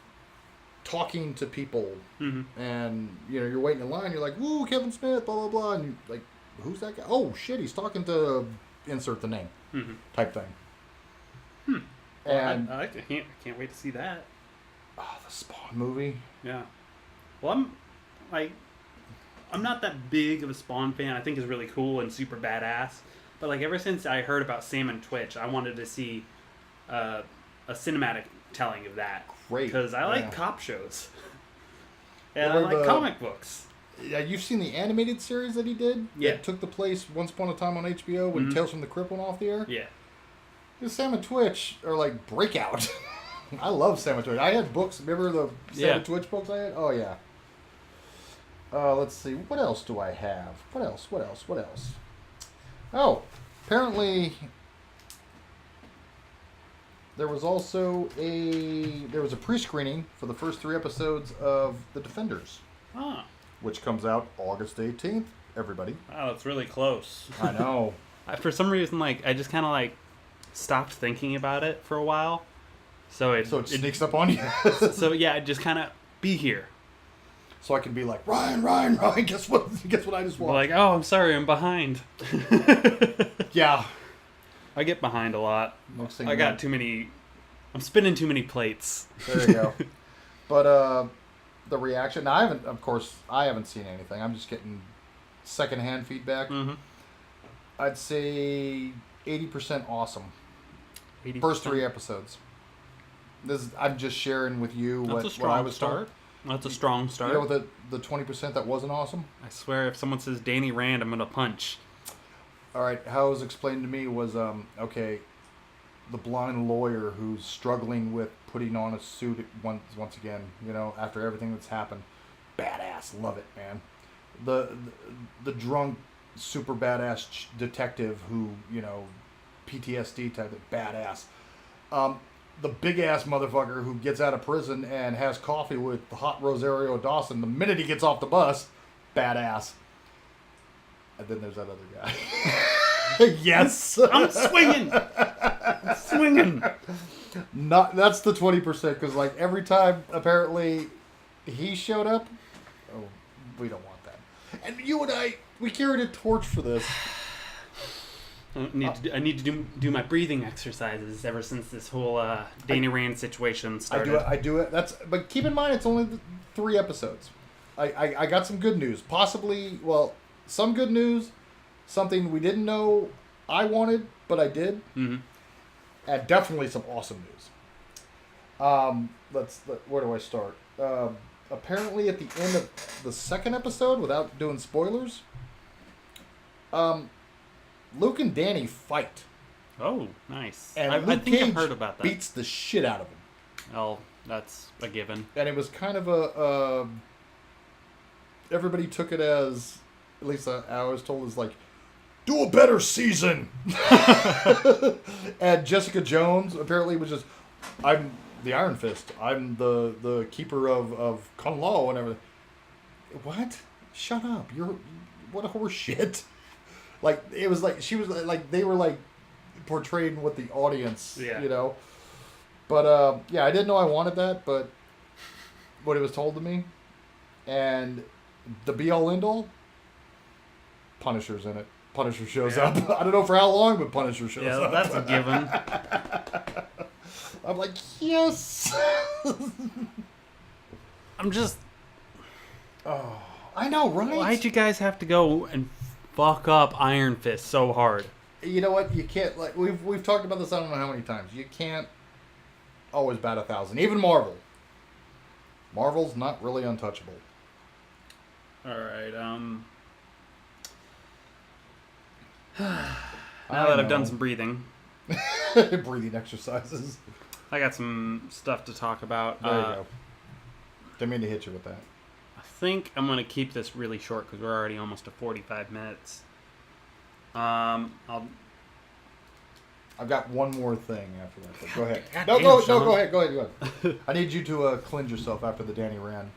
talking to people, and you're waiting in line. You're like, "Woo, Kevin Smith," blah blah blah, and you're like, "Who's that guy?" Oh shit, he's talking to insert the name type thing. And I can't wait to see that. Oh, the Spawn movie. Yeah. Well, I'm not that big of a Spawn fan. I think it's really cool and super badass. But ever since I heard about Sam and Twitch, I wanted to see a cinematic telling of that. Great. Because I like cop shows. And I like comic books. Yeah, you've seen the animated series that he did? Yeah. That took the place once upon a time on HBO when Tales from the Crypt went off the air? Yeah. Sam and Twitch are breakout. I love Sam and Twitch. I had books. Remember the Sam and Twitch books I had? Oh, yeah. Let's see. What else do I have? What else? Oh, apparently there was also a pre-screening for the first 3 episodes of The Defenders. Which comes out August 18th, everybody. Wow, that's really close. I know. For some reason, I just kind of stopped thinking about it for a while. So it sneaks up on you. So yeah, just kind of be here. so I can be like, Ryan, guess what I just watched? Like, oh, I'm sorry, I'm behind. Yeah. I get behind a lot. Next thing I you got know- too many. I'm spinning too many plates. There you go. But the reaction. Now, I haven't seen anything. I'm just getting secondhand feedback. Mm-hmm. I'd say 80% awesome. 80%. First 3 episodes. I'm just sharing with you That's a what strong I was start. That's a strong start. You know what the 20% that wasn't awesome? I swear, if someone says Danny Rand, I'm gonna punch. All right, how it was explained to me was, okay, the blind lawyer who's struggling with putting on a suit once again, after everything that's happened. Badass, love it, man. The drunk, super badass detective who, PTSD type of badass. The big ass motherfucker who gets out of prison and has coffee with the hot Rosario Dawson the minute he gets off the bus, badass. And then there's that other guy. Yes, I'm swinging. I'm swinging. That's the 20% because like every time apparently he showed up, oh, we don't want that. And you and I, we carried a torch for this. I need to do my breathing exercises ever since this whole Danny Rand situation started. I do it. But keep in mind, it's only 3 episodes. I got some good news. Possibly, some good news, something we didn't know I wanted, but I did. Mm-hmm. And definitely some awesome news. Where do I start? Apparently, at the end of the 2nd episode, without doing spoilers, Luke and Danny fight. Oh, nice. And I Luke think Cage I've heard about that. beats the shit out of him. Oh, that's a given. And it was kind of everybody took it as, at least I was told, is like, do a better season. And Jessica Jones apparently was just, I'm the Iron Fist. I'm the keeper of Kung Lao and everything. What? Shut up. What a horse shit. Like, it was like, she was like, they were like portraying what the audience, But, I didn't know I wanted that, but what it was told to me. And the be-all, end-all, Punisher's in it. Punisher shows up. I don't know for how long, but Punisher shows up. Yeah, that's a given. I'm like, yes! I'm just... Oh, I know, right? Why'd you guys have to go and fuck up Iron Fist so hard? You know what? You can't, like, we've talked about this I don't know how many times. You can't always bat 1,000. Even Marvel. Marvel's not really untouchable. Alright, now that I've done some breathing, breathing exercises. I got some stuff to talk about. There you go. Didn't mean to hit you with that. I think I'm going to keep this really short because we're already almost to 45 minutes. I've got one more thing after that. But go ahead. God Go damn, ahead. I need you to cleanse yourself after the Danny Rand.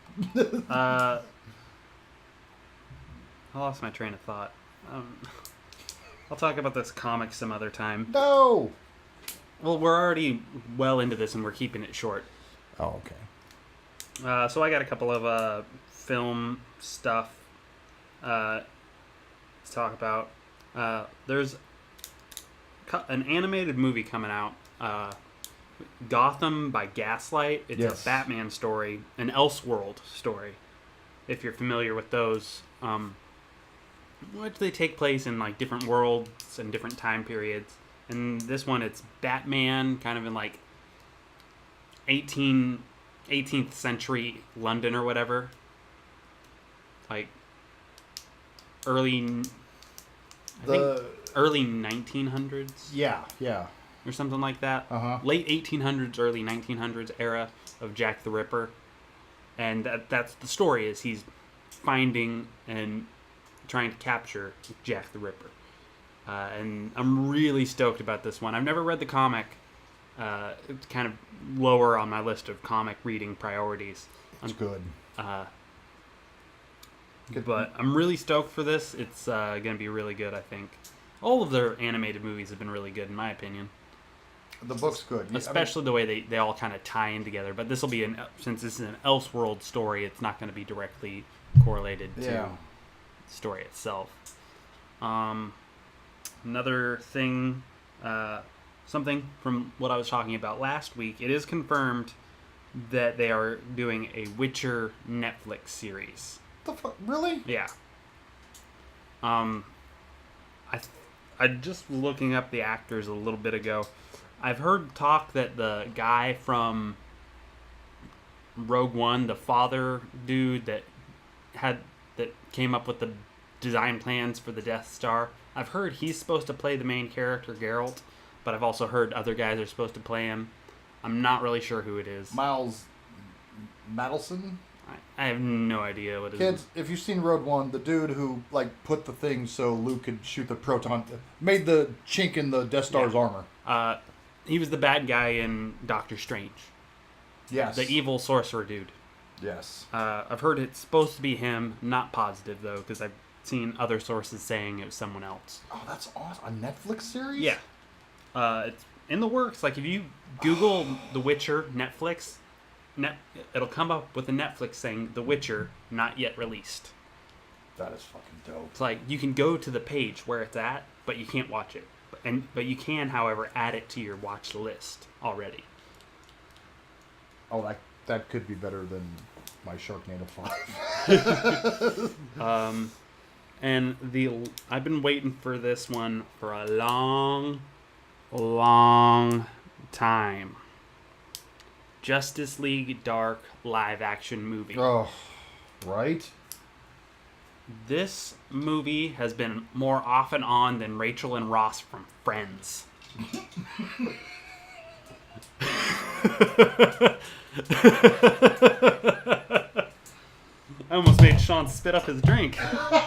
I lost my train of thought. I'll talk about this comic some other time. No! Well, we're already well into this and we're keeping it short. Oh, okay. So I got a couple of film stuff to talk about. There's an animated movie coming out, Gotham by Gaslight. It's a Batman story, an Elseworld story, if you're familiar with those. Which they take place in like different worlds and different time periods. And this one, it's Batman, kind of in like 18th century London or whatever. Like early 1900s. Yeah. Or something like that. Uh-huh. Late 1800s, early 1900s era of Jack the Ripper. And that's the story, is he's finding and trying to capture Jack the Ripper. And I'm really stoked about this one. I've never read the comic. It's kind of lower on my list of comic reading priorities. It's good. But I'm really stoked for this. It's going to be really good, I think. All of their animated movies have been really good, in my opinion. The book's good. Especially the way they all kind of tie in together. But this will be, since this is an Elseworld story, it's not going to be directly correlated to the story itself. Another thing, something from what I was talking about last week, it is confirmed that they are doing a Witcher Netflix series. The fuck? Really? Yeah. I just was looking up the actors a little bit ago. I've heard talk that the guy from Rogue One, the father dude that came up with the design plans for the Death Star, I've heard he's supposed to play the main character, Geralt, but I've also heard other guys are supposed to play him. I'm not really sure who it is. Miles Madelson? I have no idea what it is. Kids, if you've seen Rogue One, the dude who put the thing so Luke could shoot the proton, made the chink in the Death Star's armor. He was the bad guy in Doctor Strange. Yes. The evil sorcerer dude. Yes. I've heard it's supposed to be him. Not positive, though, because I've seen other sources saying it was someone else. Oh, that's awesome. A Netflix series? Yeah. It's in the works. Like, if you Google The Witcher Netflix, it'll come up with a Netflix saying The Witcher not yet released. That is fucking dope. It's like you can go to the page where it's at, but you can't watch it. But you can, however, add it to your watch list already. Oh, that could be better than my Sharknado 5. And I've been waiting for this one for a long, long time. Justice League Dark live action movie. Oh, right? This movie has been more off and on than Rachel and Ross from Friends. I almost made Sean spit up his drink. I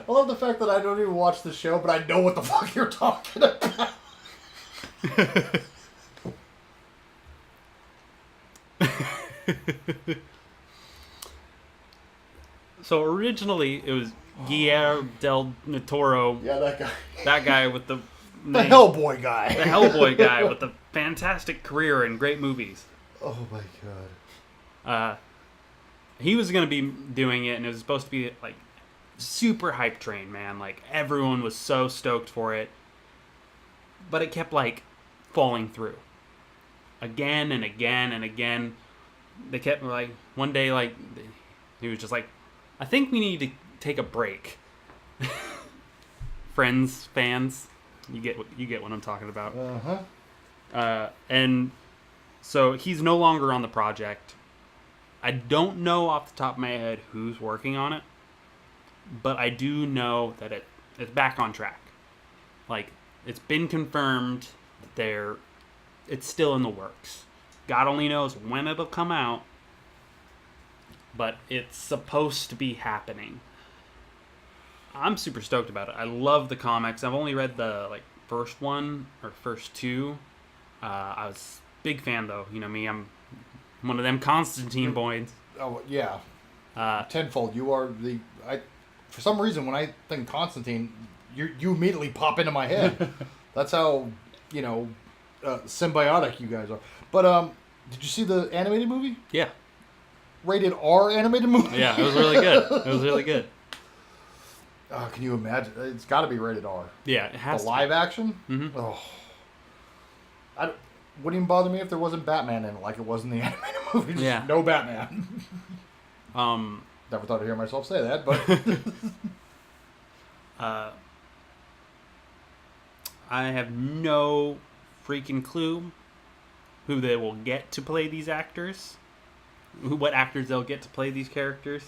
love the fact that I don't even watch the show, but I know what the fuck you're talking about. So originally it was Guillermo del Toro. Yeah, that guy. That guy with the The Hellboy guy. The Hellboy guy with the fantastic career and great movies. Oh my god. He was going to be doing it, and it was supposed to be like super hype train, man. Like everyone was so stoked for it. But it kept like falling through. Again and again and again. They kept like one day like he was just like, I think we need to take a break. Friends, fans, you get what I'm talking about. And so he's no longer on the project. I don't know off the top of my head who's working on it, but I do know that it's back on track. Like it's been confirmed that it's still in the works. God only knows when it'll come out, but it's supposed to be happening. I'm super stoked about it. I love the comics. I've only read the first one or first two. I was a big fan though. You know me, I'm one of them Constantine boys. Oh yeah, tenfold. You are for some reason when I think Constantine, you immediately pop into my head. That's how symbiotic you guys are. But did you see the animated movie? Yeah. Rated R animated movie? Yeah, it was really good. It was really good. Can you imagine? It's got to be rated R. Yeah, it has the live action? Mm-hmm. Oh. Wouldn't even bother me if there wasn't Batman in it like it was in the animated movie. Just yeah. No Batman. Never thought I'd hear myself say that, but... I have no freaking clue who they will get to play these actors. What actors they'll get to play these characters.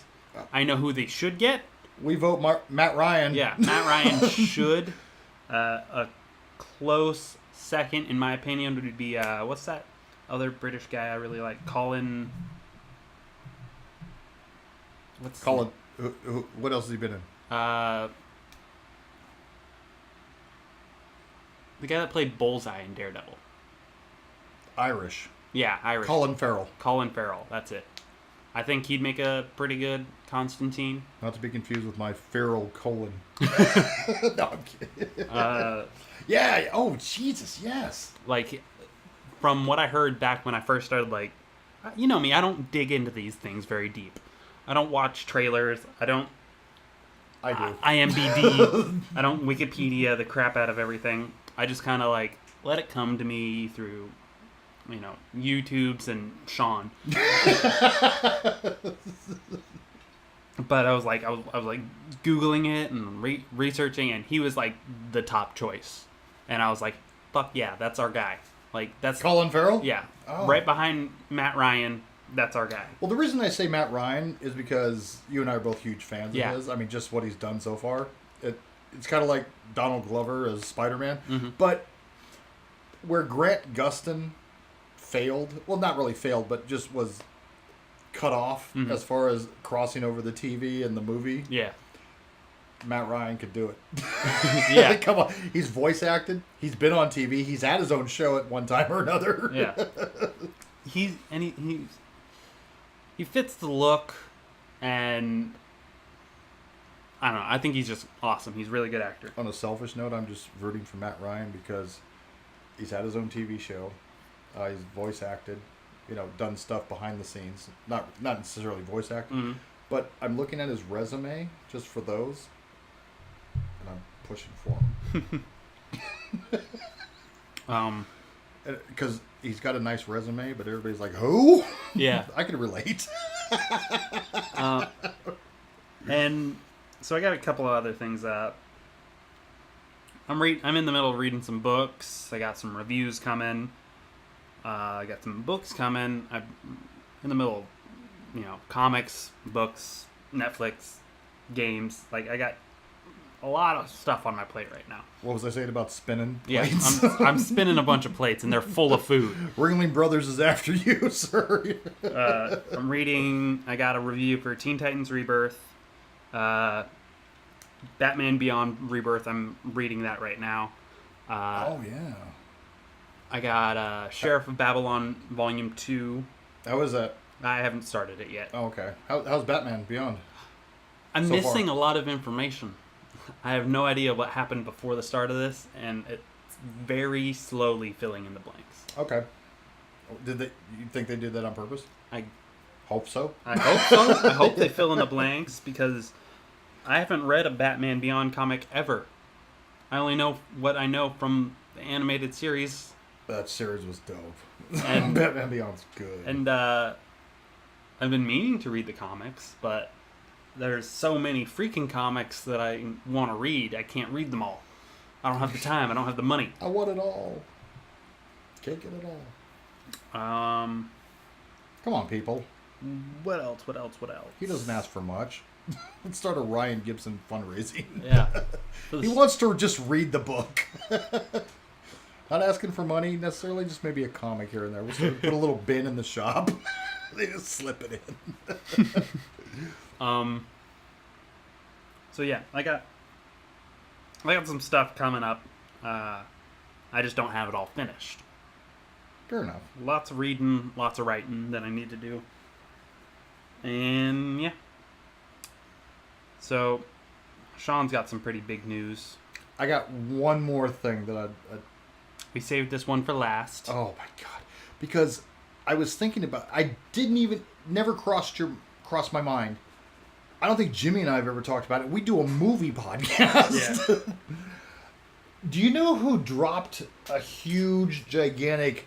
I know who they should get. We vote Matt Ryan. Yeah, Matt Ryan should. A close second, in my opinion, would be, what's that other British guy I really like? Colin... Colin... What else has he been in? The guy that played Bullseye in Daredevil. Irish. Yeah, Irish. Colin Farrell. Colin Farrell, that's it. I think he'd make a pretty good Constantine. Not to be confused with my feral colon. No, I'm kidding. Yeah. Oh, Jesus, yes. Like, from what I heard back when I first started, like, you know me, I don't dig into these things very deep. I don't watch trailers. I don't I do. IMDb. I don't Wikipedia the crap out of everything. I just kind of, like, let it come to me through, you know, YouTubes and Sean. But I was like Googling it and researching, and he was like the top choice. And I was like, fuck yeah, that's our guy. Like, that's Colin Farrell? Yeah. Oh. Right behind Matt Ryan, that's our guy. Well, the reason I say Matt Ryan is because you and I are both huge fans Yeah. of his. I mean, just what he's done so far. It's kind of like Donald Glover as Spider-Man. Mm-hmm. But where Grant Gustin failed, well, not really failed, but just was cut off as far as crossing over the TV and the movie. Yeah. Matt Ryan could do it. Yeah. Come on. He's voice acted. He's been on TV. He's had his own show at one time or another. Yeah. He fits the look, and I don't know. I think he's just awesome. He's a really good actor. On a selfish note, I'm just rooting for Matt Ryan because he's had his own TV show. He's voice acted, you know, done stuff behind the scenes. Not necessarily voice acting, Mm-hmm. but I'm looking at his resume just for those, and I'm pushing for him. Because he's got a nice resume, but everybody's like, who? Yeah. I can relate. And so I got a couple of other things up. I'm in the middle of reading some books. I got some reviews coming. I got some books coming. I'm in the middle of, you know, comics, books, Netflix, games. Like, I got a lot of stuff on my plate right now. What was I saying about spinning Yeah, plates? I'm spinning a bunch of plates, and they're full of food. Ringling Brothers is after you, sir. I'm reading. I got a review for Teen Titans Rebirth. Batman Beyond Rebirth. I'm reading that right now. Oh, yeah. I got Sheriff of Babylon Volume 2. How is that? I haven't started it yet. Oh, okay. How's Batman Beyond? I'm so missing far? a lot of information. I have no idea what happened before the start of this, and it's very slowly filling in the blanks. Okay. You think they did that on purpose? I Hope so. hope so. I hope they fill in the blanks, because I haven't read a Batman Beyond comic ever. I only know what I know from the animated series. That series was dope. And- Batman Beyond's good. And I've been meaning to read the comics, but there's so many freaking comics that I want to read. I can't read them all. I don't have the time. I don't have the money. I want it all. Can't get it all. Come on, people. What else? He doesn't ask for much. Let's start a Ryan Gibson fundraising. Yeah. He wants to just read the book. Not asking for money necessarily, just maybe a comic here and there. We'll just put a little bin in the shop. They just slip it in. So yeah, I got some stuff coming up. I just don't have it all finished. Fair enough. Lots of reading, lots of writing that I need to do. And yeah. So Sean's got some pretty big news. I got one more thing that We saved this one for last. oh my god, because I was thinking about. I never crossed my mind. I don't think Jimmy and I have ever talked about it. We do a movie podcast. Yeah. Do you know who dropped a huge, gigantic?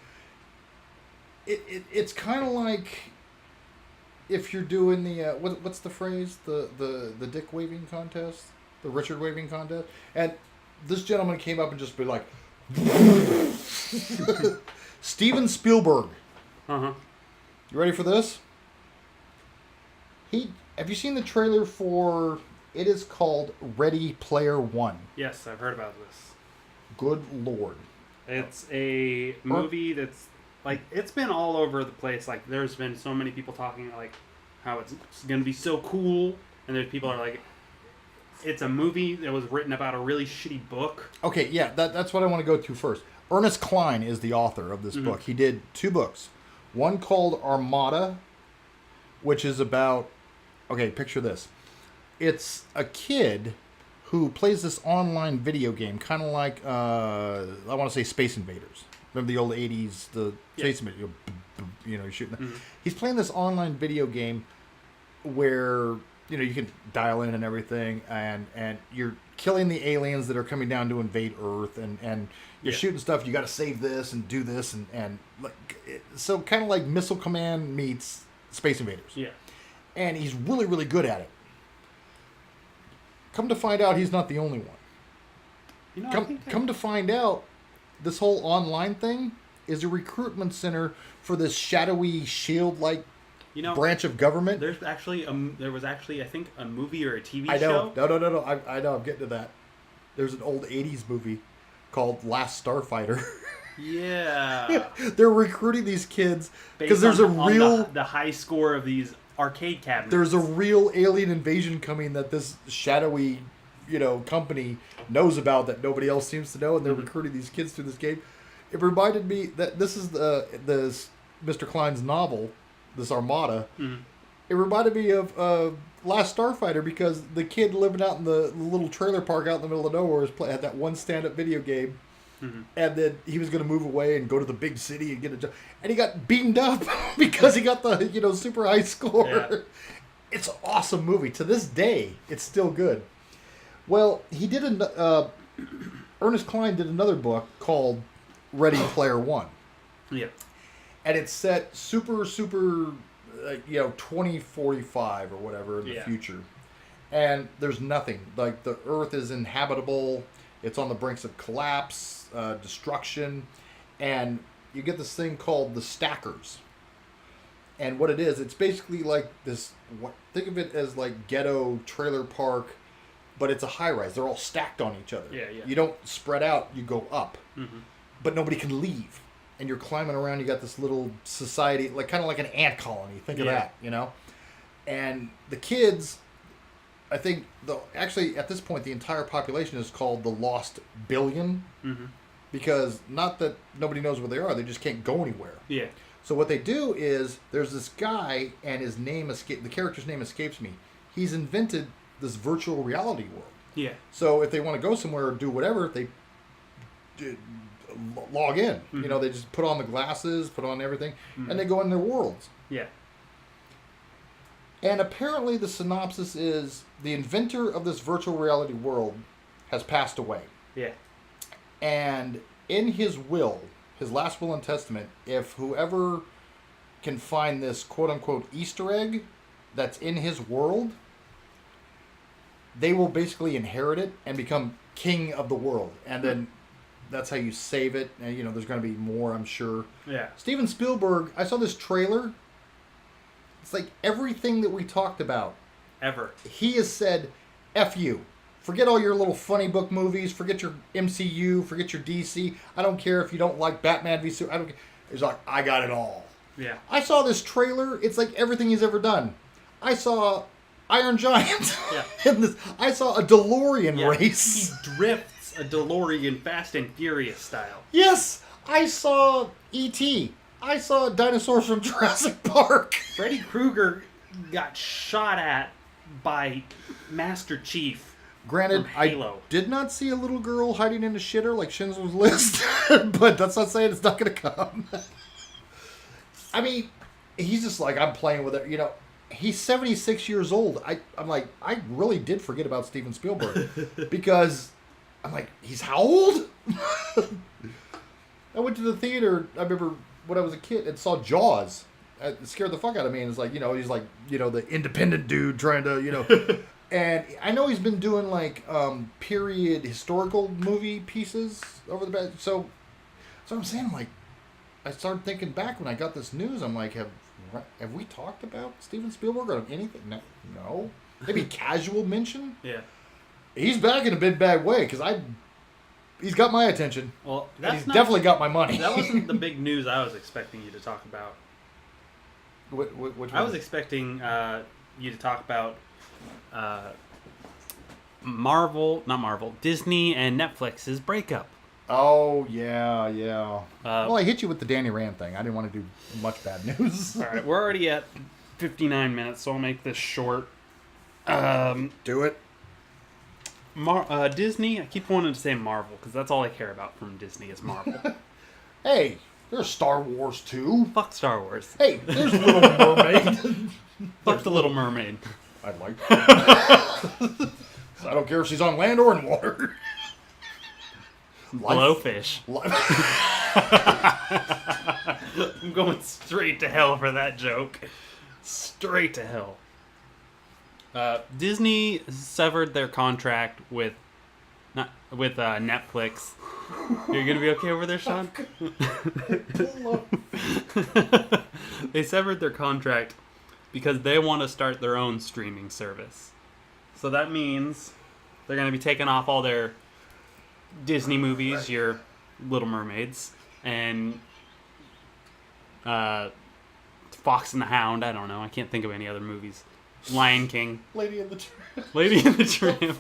It's kind of like if you're doing the what's the phrase, the dick waving contest, the Richard waving contest, and this gentleman came up and just be like, Steven Spielberg. Uh-huh. You ready for this? Have you seen the trailer for? It is called Ready Player One. Yes, I've heard about this. Good Lord. It's a movie that's, like, it's been all over the place. Like, there's been so many people talking, like, how it's going to be so cool. And there's people are like, it's a movie that was written about a really shitty book. Okay, yeah, that's what I want to go to first. Ernest Cline is the author of this book. He did 2 books. One called Armada, which is about, okay, picture this. It's a kid who plays this online video game, kind of like, I want to say Space Invaders. Remember the old 80s, the Space Invaders, you're shooting. Mm-hmm. He's playing this online video game where, you can dial in and everything, and you're killing the aliens that are coming down to invade Earth, and you're shooting stuff. You got to save this and do this, and so kind of like Missile Command meets Space Invaders. Yeah. And he's really, really good at it. Come to find out, he's not the only one. Come to find out, this whole online thing is a recruitment center for this shadowy shield-like branch of government. There was actually I think a movie or a TV show. No. I know. I'm getting to that. There's an old '80s movie called Last Starfighter. Yeah. They're recruiting these kids because there's the high score of these arcade cabinets. There's a real alien invasion coming that this shadowy, company knows about that nobody else seems to know, and they're recruiting these kids through this game. It reminded me that this is this Mr. Klein's novel, this Armada. Mm-hmm. It reminded me of Last Starfighter because the kid living out in the little trailer park out in the middle of nowhere had that one stand-up video game. Mm-hmm. And then he was going to move away and go to the big city and get a job. And he got beamed up because he got the super high score. Yeah. It's an awesome movie. To this day, it's still good. Well, he did Ernest Cline did another book called Ready Player One. Yeah. And it's set super 2045 or whatever in the future. And there's nothing. Like, the Earth is inhabitable. It's on the brinks of collapse, destruction, and you get this thing called the Stackers. And what it is, it's basically like this. Think of it as like ghetto trailer park, but it's a high-rise. They're all stacked on each other. Yeah. You don't spread out; you go up, but nobody can leave. And you're climbing around. You got this little society, like kind of like an ant colony. Think of that, And the kids. I think, actually, at this point, the entire population is called the Lost Billion. Mm-hmm. Because, not that nobody knows where they are, they just can't go anywhere. Yeah. So what they do is, there's this guy, and the character's name escapes me. He's invented this virtual reality world. Yeah. So if they want to go somewhere or do whatever, they log in. Mm-hmm. They just put on the glasses, put on everything, and they go in their worlds. Yeah. And apparently the synopsis is the inventor of this virtual reality world has passed away. Yeah. And in his will, his last will and testament, if whoever can find this quote-unquote Easter egg that's in his world, they will basically inherit it and become king of the world. And then that's how you save it. And, there's going to be more, I'm sure. Yeah. Steven Spielberg, I saw this trailer. It's like everything that we talked about. Ever. He has said, F you. Forget all your little funny book movies. Forget your MCU. Forget your DC. I don't care if you don't like Batman v Superman. I don't care. He's like, I got it all. Yeah. I saw this trailer. It's like everything he's ever done. I saw Iron Giant. Yeah. I saw a DeLorean race. He drifts a DeLorean Fast and Furious style. Yes. I saw E.T. I saw dinosaurs from Jurassic Park. Freddy Krueger got shot at by Master Chief. Granted, I did not see a little girl hiding in a shitter like Schindler's List, but that's not saying it's not going to come. I mean, he's just like, I'm playing with it. He's 76 years old. I'm like, I really did forget about Steven Spielberg because I'm like, he's how old? I went to the theater, I remember when I was a kid, and saw Jaws. It scared the fuck out of me. And it's like, he's like, the independent dude trying to, And I know he's been doing like period historical movie pieces over the past. So I'm saying, like, I started thinking back when I got this news. I'm like, have we talked about Steven Spielberg or anything? No. Maybe casual mention. Yeah. He's back in a big bad way because he's got my attention. Well, he's definitely got my money. That wasn't the big news I was expecting you to talk about. Which one? I was expecting you to talk about Disney and Netflix's breakup. Oh, yeah. Well, I hit you with the Danny Rand thing. I didn't want to do much bad news. All right, we're already at 59 minutes, so I'll make this short. Do it. Disney, I keep wanting to say Marvel, because that's all I care about from Disney is Marvel. Hey, there's Star Wars too. Fuck Star Wars. Hey, there's Little Mermaid. Fuck the Little Mermaid. I'd like that. So I don't care if she's on land or in water. Blowfish. I'm going straight to hell for that joke. Straight to hell. Disney severed their contract with Netflix. You're gonna be okay over there, Sean? They severed their contract because they want to start their own streaming service. So that means they're gonna be taking off all their Disney movies, your Little Mermaids, and Fox and the Hound. I don't know. I can't think of any other movies. Lion King. Lady in the Tramp. Lady in the Tramp.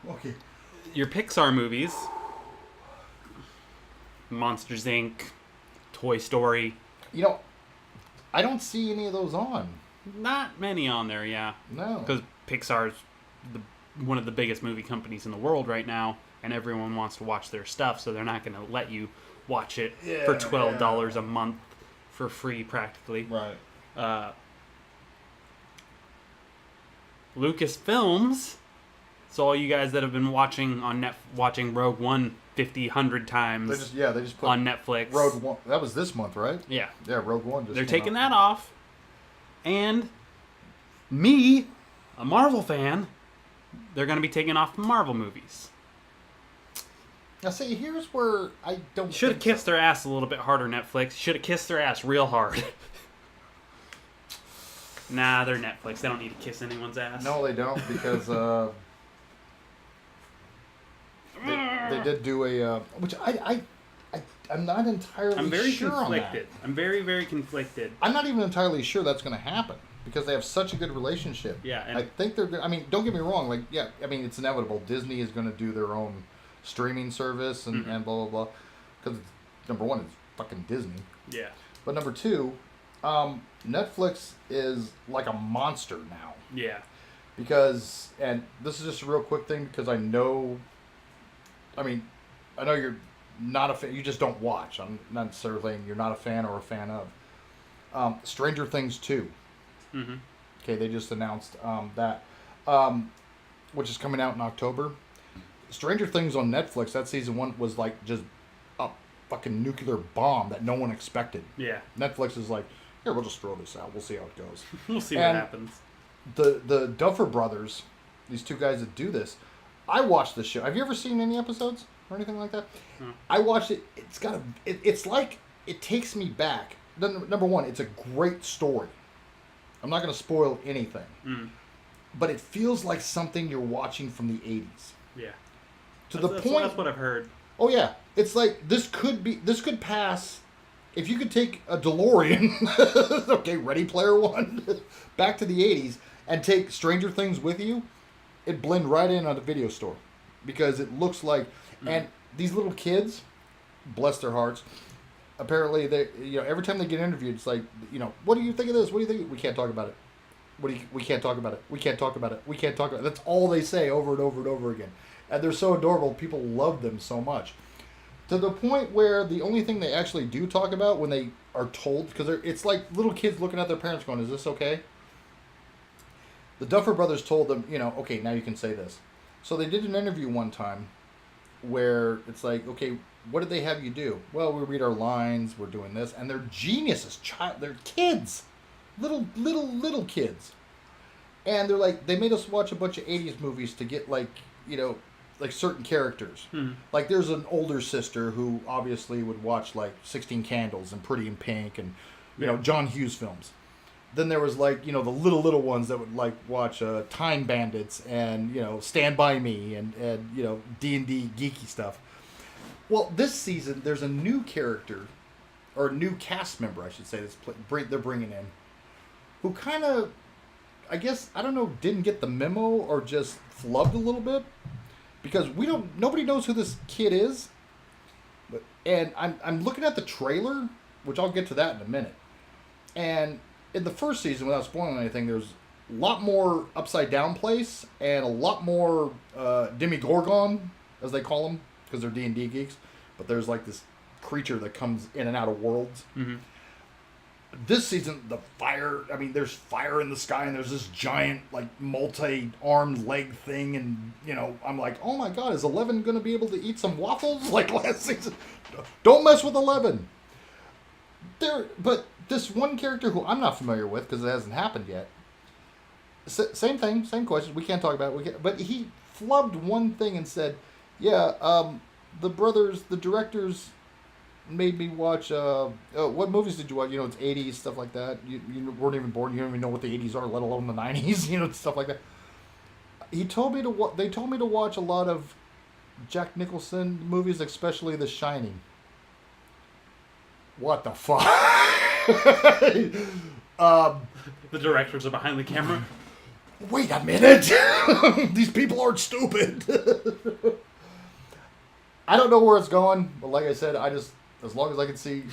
Okay. Your Pixar movies. Monsters, Inc., Toy Story. You know, I don't see any of those on. Not many on there, yeah. No. Because Pixar's one of the biggest movie companies in the world right now, and everyone wants to watch their stuff, so they're not going to let you watch it for $12 a month for free, practically. Right. Lucasfilms. So all you guys that have been watching watching Rogue One 100 times They just put on Netflix. Rogue One. That was this month, right? Yeah. Yeah, Rogue One. They're taking that off. And me, a Marvel fan, they're going to be taking off Marvel movies. Now, see, here's where I don't. Should have kissed their ass a little bit harder, Netflix. Should have kissed their ass real hard. Nah, they're Netflix. They don't need to kiss anyone's ass. No, they don't, because they did do a which I'm not entirely. I'm very sure conflicted. on that. I'm very, very conflicted. I'm not even entirely sure that's going to happen because they have such a good relationship. Yeah, and I think they're. I mean, don't get me wrong. Like, yeah, I mean, it's inevitable. Disney is going to do their own streaming service and blah blah blah. Because number one, it's fucking Disney. Yeah. But number two, Netflix is like a monster now. Yeah. Because, and this is just a real quick thing because I know you're not a fan. You just don't watch. I'm not necessarily saying you're not a fan or a fan of. Stranger Things 2. Mm-hmm. Okay, they just announced that, which is coming out in October. Stranger Things on Netflix, that season 1 was like just a fucking nuclear bomb that no one expected. Yeah. Netflix is like, here, we'll just throw this out. We'll see how it goes. We'll see what happens. The Duffer Brothers, these two guys that do this, I watched this show. Have you ever seen any episodes or anything like that? No. I watched it. It's like, it takes me back. Number one, it's a great story. I'm not going to spoil anything. But it feels like something you're watching from the 80s. Yeah. That's what I've heard. Oh yeah, it's like this could pass. If you could take a DeLorean, okay, Ready Player One, back to the 80s, and take Stranger Things with you, it'd blend right in on the video store. Because it looks like, and these little kids, bless their hearts, apparently they, every time they get interviewed, it's like, what do you think of this? What do you think? We can't talk about it. We can't talk about it. We can't talk about it. We can't talk about it. That's all they say over and over and over again. And they're so adorable. People love them so much. To the point where the only thing they actually do talk about when they are told, because it's like little kids looking at their parents going, is this okay? The Duffer Brothers told them, okay, now you can say this. So they did an interview one time where it's like, okay, what did they have you do? Well, we read our lines, we're doing this. And they're geniuses. They're kids. Little kids. And they're like, they made us watch a bunch of 80s movies to get like certain characters. Like there's an older sister who obviously would watch like 16 Candles and Pretty in Pink and John Hughes films. Then there was like the little ones that would like watch Time Bandits and Stand By Me and D&D geeky stuff. Well, this season there's a new character or a new cast member, I should say, they're bringing in, who kind of, I guess, I don't know, didn't get the memo or just flubbed a little bit. Because nobody knows who this kid is, And I'm looking at the trailer, which I'll get to that in a minute. And in the first season, without spoiling anything, there's a lot more upside down place and a lot more Demigorgon, as they call them, because they're D&D geeks. But there's like this creature that comes in and out of worlds. Mm-hmm. This season, the fire, I mean, there's fire in the sky, and there's this giant, like, multi-armed leg thing, and, you know, I'm like, oh my god, is 11 going to be able to eat some waffles like last season? Don't mess with 11. But this one character who I'm not familiar with, because it hasn't happened yet, same thing, same question, we can't talk about it, but he flubbed one thing and said, yeah, the directors made me watch, what movies did you watch? You know, it's 80s, stuff like that. You weren't even born. You don't even know what the 80s are, let alone the 90s, you know, stuff like that. They told me to watch a lot of Jack Nicholson movies, especially The Shining. What the fuck? The directors are behind the camera. Wait a minute. These people aren't stupid. I don't know where it's going, but like I said, as long as I can see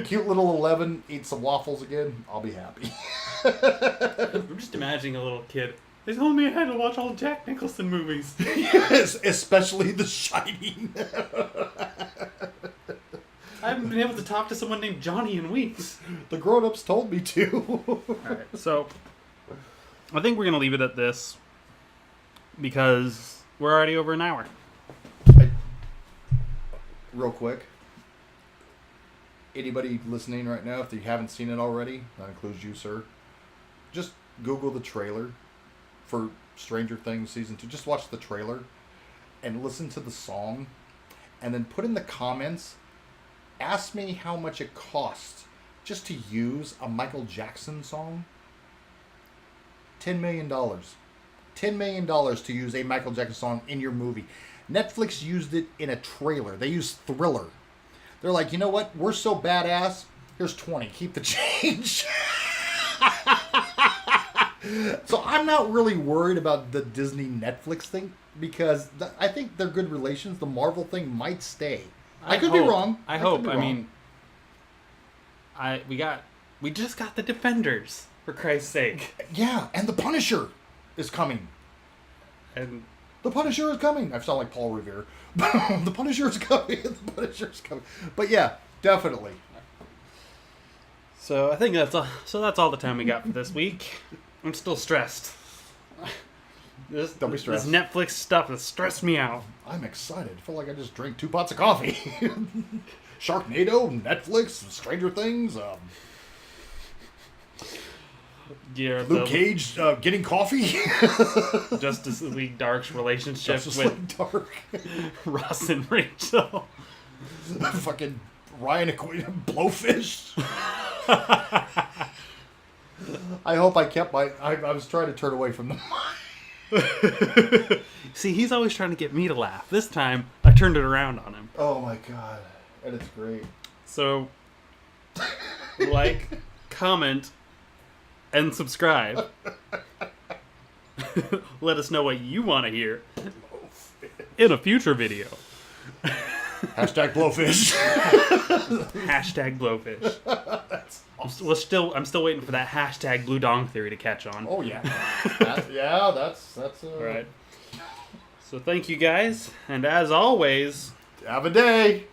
cute little 11 eat some waffles again, I'll be happy. I'm just imagining a little kid. They told me I had to watch all Jack Nicholson movies. Yes, especially The Shining. I haven't been able to talk to someone named Johnny in weeks. The grown-ups told me to. Alright, so I think we're going to leave it at this because we're already over an hour. Real quick. Anybody listening right now, if you haven't seen it already, that includes you, sir, just Google the trailer for Stranger Things Season 2. Just watch the trailer and listen to the song, and then put in the comments, ask me how much it costs just to use a Michael Jackson song. $10 million. $10 million to use a Michael Jackson song in your movie. Netflix used it in a trailer. They used Thriller. They're like, you know what? We're so badass. Here's 20. Keep the change. So I'm not really worried about the Disney Netflix thing because I think they're good relations. The Marvel thing might stay. I could be wrong. I hope. I mean, we just got the Defenders, for Christ's sake. Yeah, and the Punisher is coming. And the Punisher is coming. I sound like Paul Revere. The Punisher is coming. The Punisher is coming. But yeah, definitely. So I think that's all. So that's all the time we got for this week. I'm still stressed. Don't be stressed. This Netflix stuff has stressed me out. I'm excited. I feel like I just drank 2 pots of coffee. Sharknado, Netflix, Stranger Things. Yeah, Luke Cage getting coffee. Justice League Dark's relationship Justice with League Dark. Ross and Rachel. Fucking Ryan Blowfish. I hope I kept my... I was trying to turn away from the... See, he's always trying to get me to laugh. This time, I turned it around on him. Oh my god. And it's great. So, like, comment, and subscribe. Let us know what you want to hear in a future video. Hashtag Blowfish. Hashtag Blowfish. That's awesome. I'm still waiting for that hashtag Blue Dong Theory to catch on. Oh yeah. That's all right. So thank you guys, and as always, have a day.